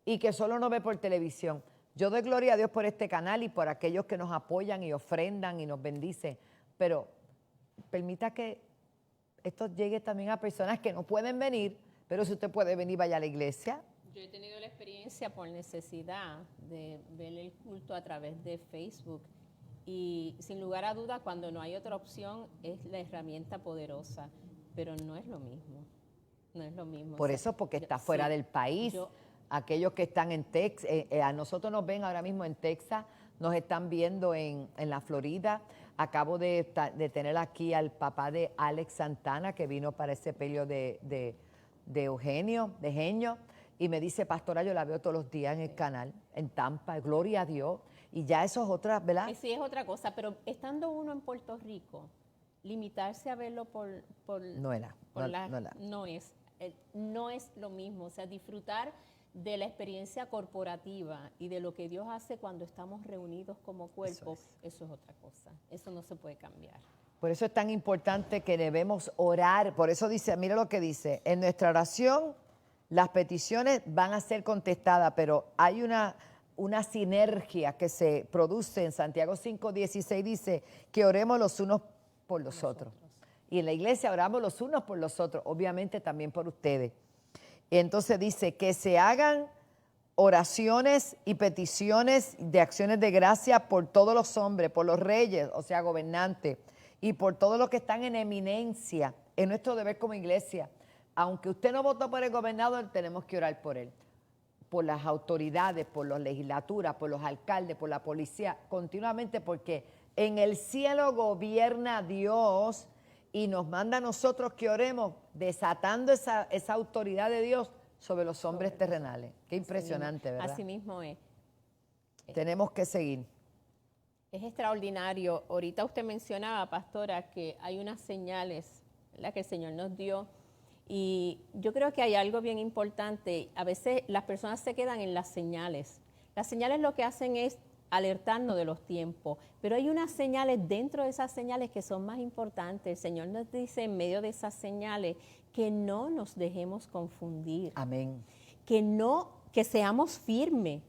y que solo nos ve por televisión. Yo doy gloria a Dios por este canal y por aquellos que nos apoyan y ofrendan y nos bendicen, pero permita que esto llegue también a personas que no pueden venir, pero si usted puede venir, vaya a la iglesia. Yo he tenido la experiencia por necesidad de ver el culto a través de Facebook. Y sin lugar a duda, cuando no hay otra opción, es la herramienta poderosa, pero no es lo mismo. No es lo mismo. Por eso, porque está fuera del país. Aquellos que están en Texas, a nosotros nos ven ahora mismo en Texas, nos están viendo en la Florida. Acabo de tener aquí al papá de Alex Santana, que vino para ese pelio de Genio, y me dice, pastora, yo la veo todos los días en el canal, en Tampa, gloria a Dios. Y ya eso es otra, ¿verdad? Sí, es otra cosa, pero estando uno en Puerto Rico, limitarse a verlo no es lo mismo. O sea, disfrutar de la experiencia corporativa y de lo que Dios hace cuando estamos reunidos como cuerpo, eso es otra cosa. Eso no se puede cambiar. Por eso es tan importante que debemos orar. Por eso dice, mira lo que dice, en nuestra oración las peticiones van a ser contestadas, pero hay una sinergia que se produce en Santiago 5:16, dice que oremos los unos por los otros. Y en la iglesia oramos los unos por los otros, obviamente también por ustedes. Entonces dice que se hagan oraciones y peticiones de acciones de gracia por todos los hombres, por los reyes, o sea, gobernantes, y por todos los que están en eminencia. Es nuestro deber como iglesia. Aunque usted no votó por el gobernador, tenemos que orar por él, por las autoridades, por las legislaturas, por los alcaldes, por la policía, continuamente, porque en el cielo gobierna Dios y nos manda a nosotros que oremos, desatando esa autoridad de Dios sobre los hombres terrenales. Qué impresionante, ¿verdad? Así mismo es. Tenemos que seguir. Es extraordinario. Ahorita usted mencionaba, pastora, que hay unas señales, ¿verdad?, que el Señor nos dio. Y yo creo que hay algo bien importante. A veces las personas se quedan en las señales. Las señales lo que hacen es alertarnos de los tiempos, pero hay unas señales dentro de esas señales que son más importantes. El Señor nos dice en medio de esas señales que no nos dejemos confundir. Amén. Que seamos firmes.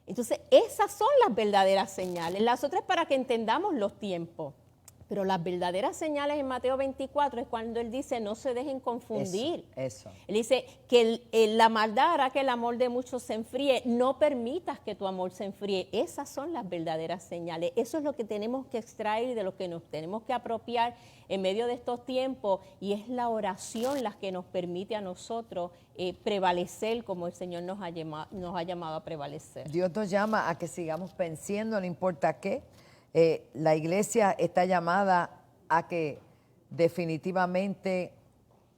Entonces, esas son las verdaderas señales. Las otras para que entendamos los tiempos. Pero las verdaderas señales en Mateo 24 es cuando Él dice, no se dejen confundir. Eso. Él dice que la maldad hará que el amor de muchos se enfríe. No permitas que tu amor se enfríe. Esas son las verdaderas señales. Eso es lo que tenemos que extraer, de lo que nos tenemos que apropiar en medio de estos tiempos. Y es la oración la que nos permite a nosotros prevalecer como el Señor nos ha llamado a prevalecer. Dios nos llama a que sigamos venciendo, no importa qué. La iglesia está llamada a que definitivamente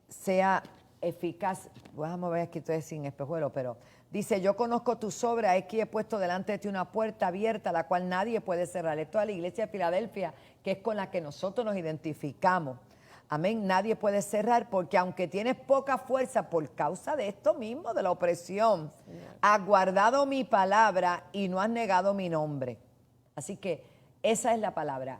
sea eficaz. Vamos a ver, aquí estoy sin espejuelo, pero dice, yo conozco tus obras, aquí he puesto delante de ti una puerta abierta, la cual nadie puede cerrar. Esto es la iglesia de Filadelfia, que es con la que nosotros nos identificamos. Amén, nadie puede cerrar, porque aunque tienes poca fuerza por causa de esto mismo, de la opresión, has guardado mi palabra y no has negado mi nombre. Así que esa es la palabra,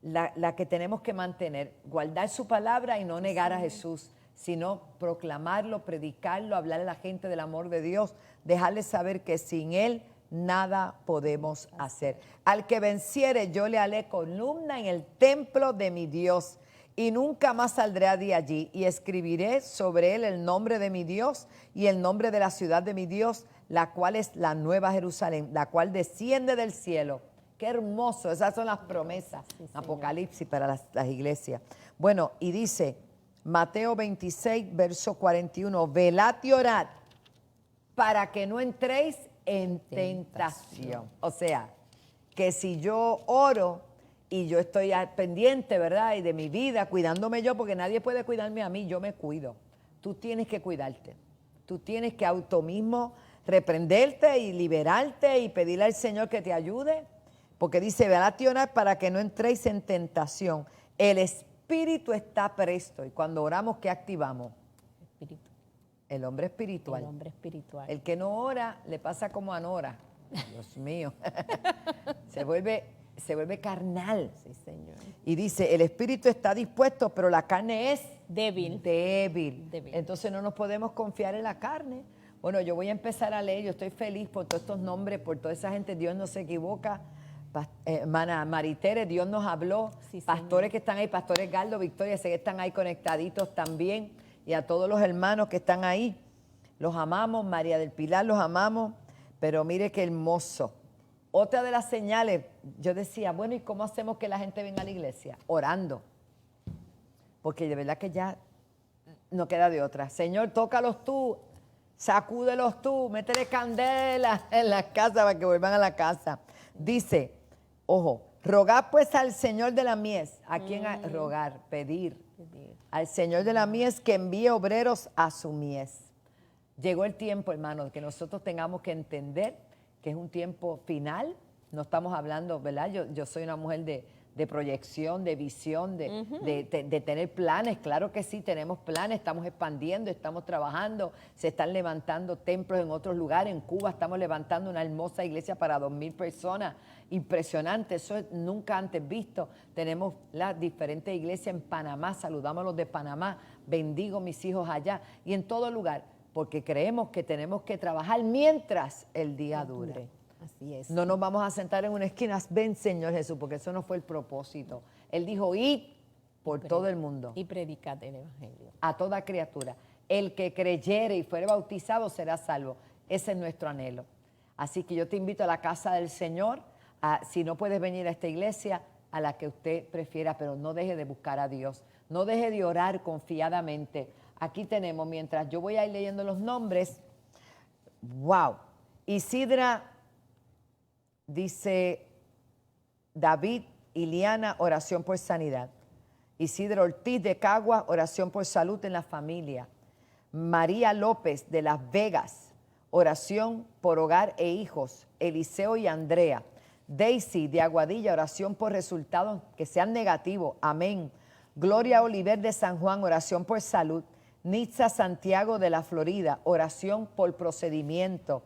la que tenemos que mantener, guardar su palabra y no negar a Jesús, sino proclamarlo, predicarlo, hablarle a la gente del amor de Dios, dejarle saber que sin Él nada podemos hacer. Al que venciere, yo le haré columna en el templo de mi Dios y nunca más saldré de allí, y escribiré sobre él el nombre de mi Dios y el nombre de la ciudad de mi Dios, la cual es la nueva Jerusalén, la cual desciende del cielo. Qué hermoso, esas son las promesas, sí, Apocalipsis para las iglesias. Bueno, y dice Mateo 26, verso 41, velad y orad para que no entréis en tentación. O sea, que si yo oro y yo estoy pendiente, ¿verdad?, y de mi vida, cuidándome yo, porque nadie puede cuidarme a mí, yo me cuido. Tú tienes que cuidarte, tú tienes que auto mismo reprenderte y liberarte y pedirle al Señor que te ayude. Porque dice, velad y orad para que no entréis en tentación. El espíritu está presto. Y cuando oramos, ¿qué activamos? Espíritu. El hombre espiritual. El hombre espiritual. El que no ora, le pasa como a Nora. Dios mío. se vuelve carnal. Sí, Señor. Y dice, el espíritu está dispuesto, pero la carne es débil. Débil. Entonces no nos podemos confiar en la carne. Bueno, yo voy a empezar a leer. Yo estoy feliz por todos estos nombres, por toda esa gente. Dios no se equivoca. Hermana Maritere, Dios nos habló, sí, pastores Señor, que están ahí, pastores Galdo, Victoria, sé que están ahí conectaditos también, y a todos los hermanos que están ahí, los amamos, María del Pilar, los amamos, pero mire qué hermoso. Otra de las señales, yo decía, bueno, ¿y cómo hacemos que la gente venga a la iglesia? Orando, porque de verdad que ya no queda de otra. Señor, tócalos tú, sacúdelos tú, métele candela en la casa para que vuelvan a la casa. Dice, ojo, rogad pues al Señor de la mies. ¿A quién rogar? Pedir. Al Señor de la mies que envíe obreros a su mies. Llegó el tiempo, hermanos, que nosotros tengamos que entender que es un tiempo final. No estamos hablando, ¿verdad? Yo soy una mujer de proyección, de visión, de tener planes. Claro que sí, tenemos planes, estamos expandiendo, estamos trabajando, se están levantando templos en otros lugares. En Cuba estamos levantando una hermosa iglesia para 2,000 personas. Impresionante, eso es nunca antes visto. Tenemos las diferentes iglesias en Panamá, saludamos a los de Panamá, bendigo mis hijos allá y en todo lugar. porque creemos que tenemos que trabajar mientras el día dure. Así es. No nos vamos a sentar en una esquina, ven Señor Jesús, porque eso no fue el propósito. Él dijo, id por todo el mundo, Y predicad el evangelio. a toda criatura. El que creyere y fuere bautizado será salvo. Ese es nuestro anhelo. Así que yo te invito a la casa del Señor, si no puedes venir a esta iglesia, a la que usted prefiera, pero no deje de buscar a Dios. No deje de orar confiadamente. Aquí tenemos, mientras yo voy a ir leyendo los nombres, wow. Isidra dice, David, Iliana, oración por sanidad. Isidro Ortiz de Cagua, oración por salud en la familia. María López de Las Vegas, oración por hogar e hijos. Eliseo y Andrea. Daisy de Aguadilla, oración por resultados que sean negativos. Amén. Gloria Oliver de San Juan, oración por salud. Nitza Santiago de la Florida, oración por procedimiento.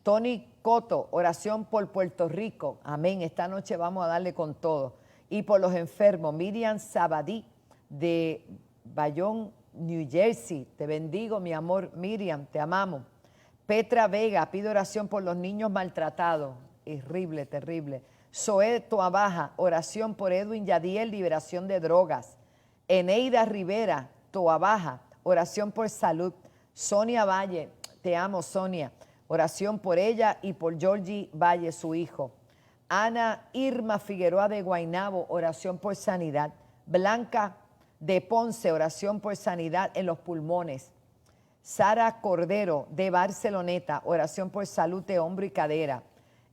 Tony Coto, oración por Puerto Rico. Amén. Esta noche vamos a darle con todo. Y por los enfermos. Miriam Sabadí de Bayonne, New Jersey. Te bendigo, mi amor. Miriam, te amamos. Petra Vega, pido oración por los niños maltratados. Horrible, terrible. Zoé Toabaja, oración por Edwin Yadiel, liberación de drogas. Eneida Rivera, Toabaja, oración por salud. Sonia Valle, te amo, Sonia. Oración por ella y por Georgie Valle, su hijo. Ana Irma Figueroa de Guaynabo, oración por sanidad. Blanca de Ponce, oración por sanidad en los pulmones. Sara Cordero de Barceloneta, oración por salud de hombro y cadera.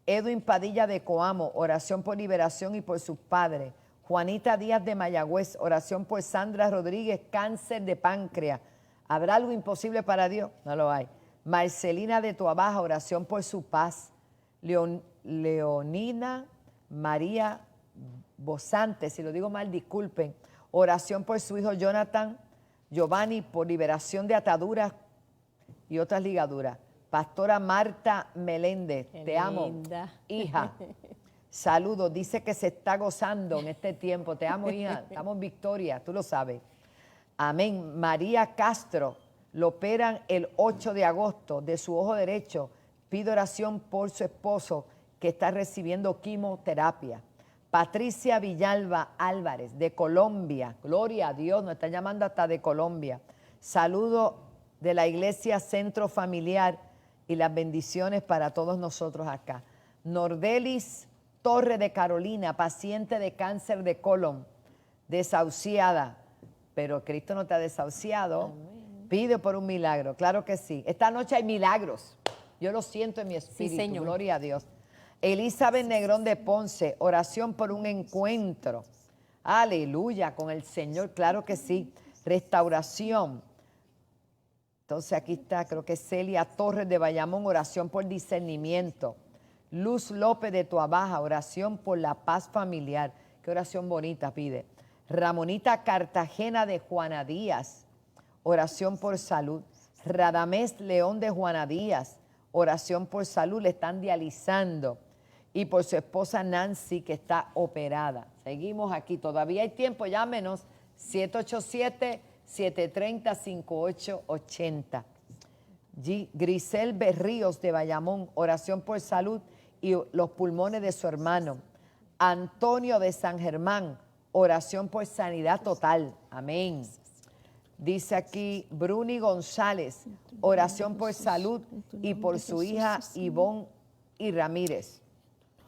Edwin Padilla de Coamo, oración por liberación y por sus padres. Juanita Díaz de Mayagüez, oración por Sandra Rodríguez, cáncer de páncreas. ¿Habrá algo imposible para Dios? No lo hay. Marcelina de Toabaja, oración por su paz. Leonina María Bosante, si lo digo mal, disculpen. Oración por su hijo Jonathan Giovanni, por liberación de ataduras y otras ligaduras. Pastora Marta Meléndez, te amo, hija. Saludos, dice que se está gozando en este tiempo. Te amo, hija, estamos en victoria, tú lo sabes. Amén. María Castro, lo operan el 8 de agosto de su ojo derecho. Pido oración por su esposo que está recibiendo quimioterapia. Patricia Villalba Álvarez, de Colombia. Gloria a Dios, nos están llamando hasta de Colombia. Saludo de la Iglesia Centro Familiar y las bendiciones para todos nosotros acá. Nordelis Torre de Carolina, paciente de cáncer de colon, desahuciada. Pero Cristo no te ha desahuciado. Amén. Pide por un milagro, claro que sí. Esta noche hay milagros. Yo lo siento en mi espíritu, sí, Señor. Gloria a Dios. Elizabeth Negrón de Ponce, oración por un encuentro. Aleluya, con el Señor, claro que sí. Restauración. Entonces aquí está, creo que Celia Torres de Bayamón, oración por discernimiento. Luz López de Toabaja, oración por la paz familiar. Qué oración bonita pide. Ramonita Cartagena de Juana Díaz, oración por salud. Radamés León de Juana Díaz, oración por salud, le están dializando. Y por su esposa Nancy, que está operada. Seguimos aquí, todavía hay tiempo, llámenos 787-730-5880. Grisel Berríos de Bayamón, oración por salud y los pulmones de su hermano. Antonio de San Germán, oración por sanidad total. Amén. Dice aquí Bruni González, oración por salud y por su hija Ivonne y Ramírez.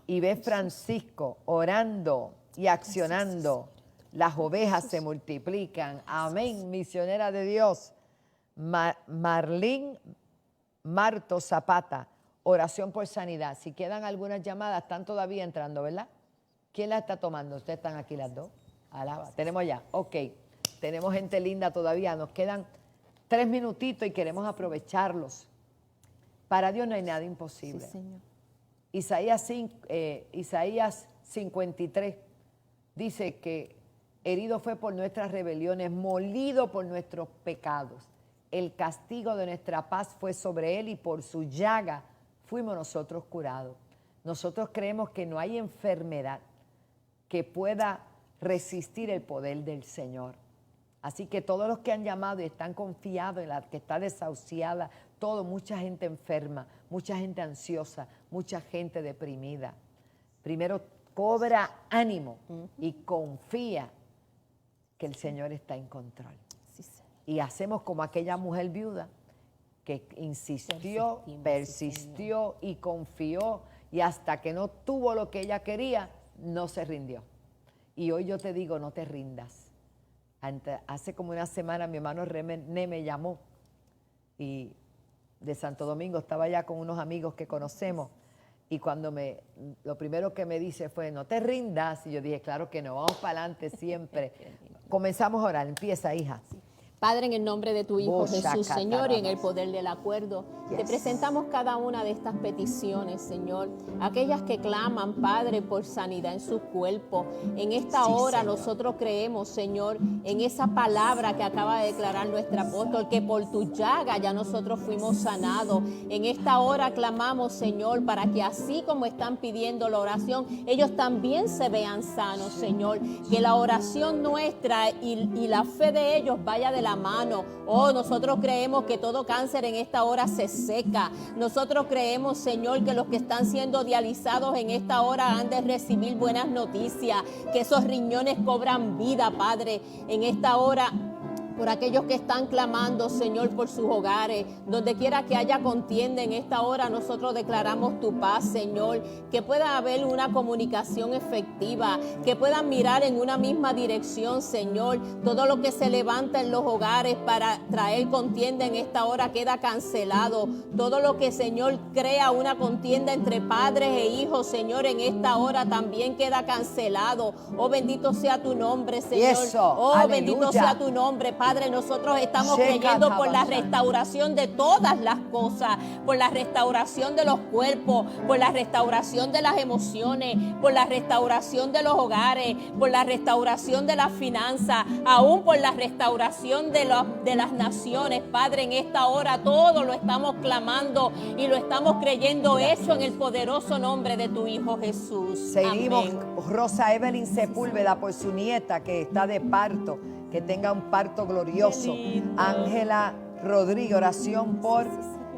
Y ve Francisco orando y accionando. Las ovejas se multiplican. Amén, misionera de Dios. Marlene Marto Zapata, oración por sanidad. Si quedan algunas llamadas, están todavía entrando, ¿verdad? ¿Quién la está tomando? Ustedes están aquí las dos. Alaba. Tenemos ya, ok. Tenemos gente linda todavía. Nos quedan 3 minutitos y queremos aprovecharlos. Para Dios no hay nada imposible. Sí, Señor. Isaías 53 dice que herido fue por nuestras rebeliones, molido por nuestros pecados. El castigo de nuestra paz fue sobre él y por su llaga fuimos nosotros curados. Nosotros creemos que no hay enfermedad que pueda resistir el poder del Señor. Así que todos los que han llamado y están confiados en la que está desahuciada, mucha gente enferma, mucha gente ansiosa, mucha gente deprimida. Primero cobra ánimo y confía que el Señor está en control. Sí, Señor. Y hacemos como aquella mujer viuda que insistió, persistió y confió, y hasta que no tuvo lo que ella quería, no se rindió. Y hoy yo te digo, no te rindas. Hace como una semana mi hermano René me llamó y de Santo Domingo, estaba allá con unos amigos que conocemos, y cuando lo primero que me dice fue, no te rindas, y yo dije, claro que no, vamos para adelante siempre. Comenzamos a orar, empieza, hija. Padre, en el nombre de tu Hijo Jesús, Señor, y en el poder del acuerdo, te presentamos cada una de estas peticiones, Señor. Aquellas que claman, Padre, por sanidad en su cuerpo. En esta hora Señor, nosotros creemos, Señor, en esa palabra que acaba de declarar nuestro apóstol, que por tu llaga ya nosotros fuimos sanados. En esta hora clamamos, Señor, para que así como están pidiendo la oración, ellos también se vean sanos, Señor. Que la oración nuestra y la fe de ellos vaya de la mano. Oh, nosotros creemos que todo cáncer en esta hora se seca. Nosotros creemos, Señor, que los que están siendo dializados en esta hora han de recibir buenas noticias, que esos riñones cobran vida, Padre, en esta hora. Por aquellos que están clamando, Señor, por sus hogares, donde quiera que haya contienda en esta hora, nosotros declaramos tu paz, Señor, que pueda haber una comunicación efectiva, que puedan mirar en una misma dirección, Señor. Todo lo que se levanta en los hogares para traer contienda en esta hora queda cancelado. Todo lo que, Señor, crea una contienda entre padres e hijos, Señor, en esta hora también queda cancelado. Oh, bendito sea tu nombre, Señor. Oh, aleluya. Bendito sea tu nombre, Padre. Nosotros estamos creyendo por la restauración de todas las cosas, por la restauración de los cuerpos, por la restauración de las emociones, por la restauración de los hogares, por la restauración de las finanzas, aún por la restauración de las naciones. Padre, en esta hora todo lo estamos clamando y lo estamos creyendo hecho en el poderoso nombre de tu Hijo Jesús. Seguimos. Amén. Rosa Evelyn Sepúlveda por su nieta que está de parto, que tenga un parto glorioso. Ángela Rodríguez, oración por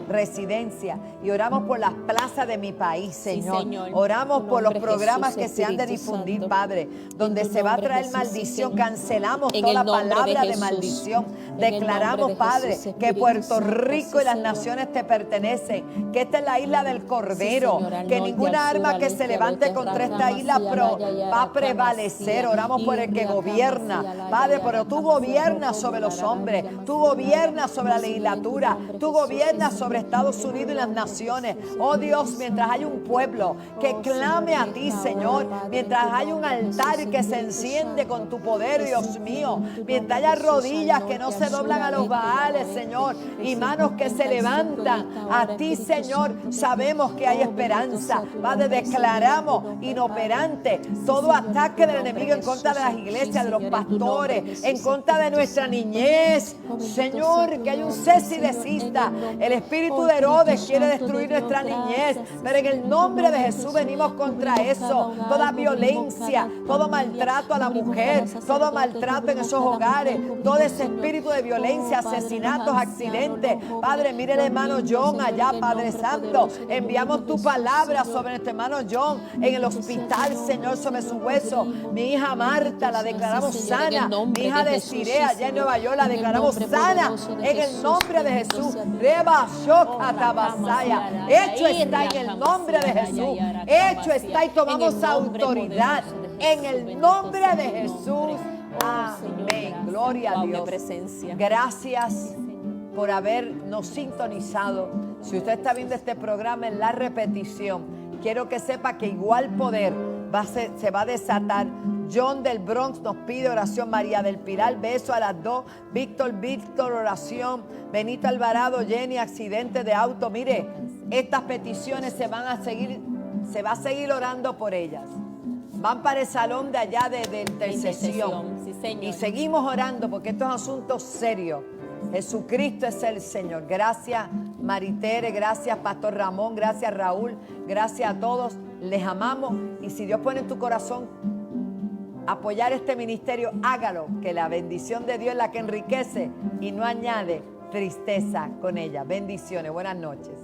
residencia, y oramos por las plazas de mi país, Señor. Sí, Señor. Oramos por los Jesús, programas que se han de difundir, Santo. Padre, donde se va a traer Jesús, maldición. sí, cancelamos en toda el nombre palabra de Jesús. maldición. En el Declaramos, nombre de Padre, Jesús, que Espíritu Puerto Santo, Rico sí, y las Señor. naciones te pertenecen, que esta es la isla del Cordero, Sí, Señor, al que norte, ninguna al sur, arma al que este, se al levante oeste, contra esta Racama, isla Sia, Laya, va a Racama, prevalecer. Sia, Oramos por el que Racama, gobierna, Sia, Laya, Padre, pero tú Racama, gobiernas Sia, sobre los Racama, hombres, Sia, tú Racama, gobiernas sobre la Sia, legislatura, Jesús, tú gobiernas en sobre el nombre Estados Unidos y las naciones. Jesús. Oh Dios, mientras hay un pueblo que clame a ti, Señor, mientras hay un altar que se enciende con tu poder, Dios mío, mientras haya rodillas que no se doblan a los baales, Señor, y manos que se levantan a ti, Señor, sabemos que hay esperanza. Padre, declaramos inoperante todo ataque del enemigo en contra de las iglesias, de los pastores, en contra de nuestra niñez, Señor, que hay un cese y desista. El espíritu de Herodes quiere destruir nuestra niñez, pero en el nombre de Jesús venimos contra eso. Toda violencia, todo maltrato a la mujer, todo maltrato en esos hogares, todo ese espíritu de violencia, asesinatos, accidentes. Padre, mire el hermano John allá, Padre Santo. Enviamos tu palabra sobre nuestro hermano John en el hospital, Señor, sobre su hueso. Mi hija Marta la declaramos sana. Mi hija Desiree allá en Nueva York la declaramos sana en el nombre de Jesús. Reba Shoka Tabasaya. Hecho está en el nombre de Jesús. Hecho está y tomamos autoridad en el nombre de Jesús. Amén. Gloria a Dios. Gracias por habernos sintonizado. Si usted está viendo este programa en la repetición, quiero que sepa que igual poder se va a desatar. John del Bronx nos pide oración. María del Pilar, beso a las 2. Víctor, oración. Benito Alvarado, Jenny, accidente de auto. Mire, estas peticiones se va a seguir orando por ellas. Van para el salón de allá de intercesión. Sí, Señor. Y seguimos orando porque estos asuntos serios. Jesucristo es el Señor. Gracias, Maritere, gracias, Pastor Ramón, gracias, Raúl, gracias a todos. Les amamos y si Dios pone en tu corazón apoyar este ministerio, hágalo, que la bendición de Dios es la que enriquece y no añade tristeza con ella. Bendiciones, buenas noches.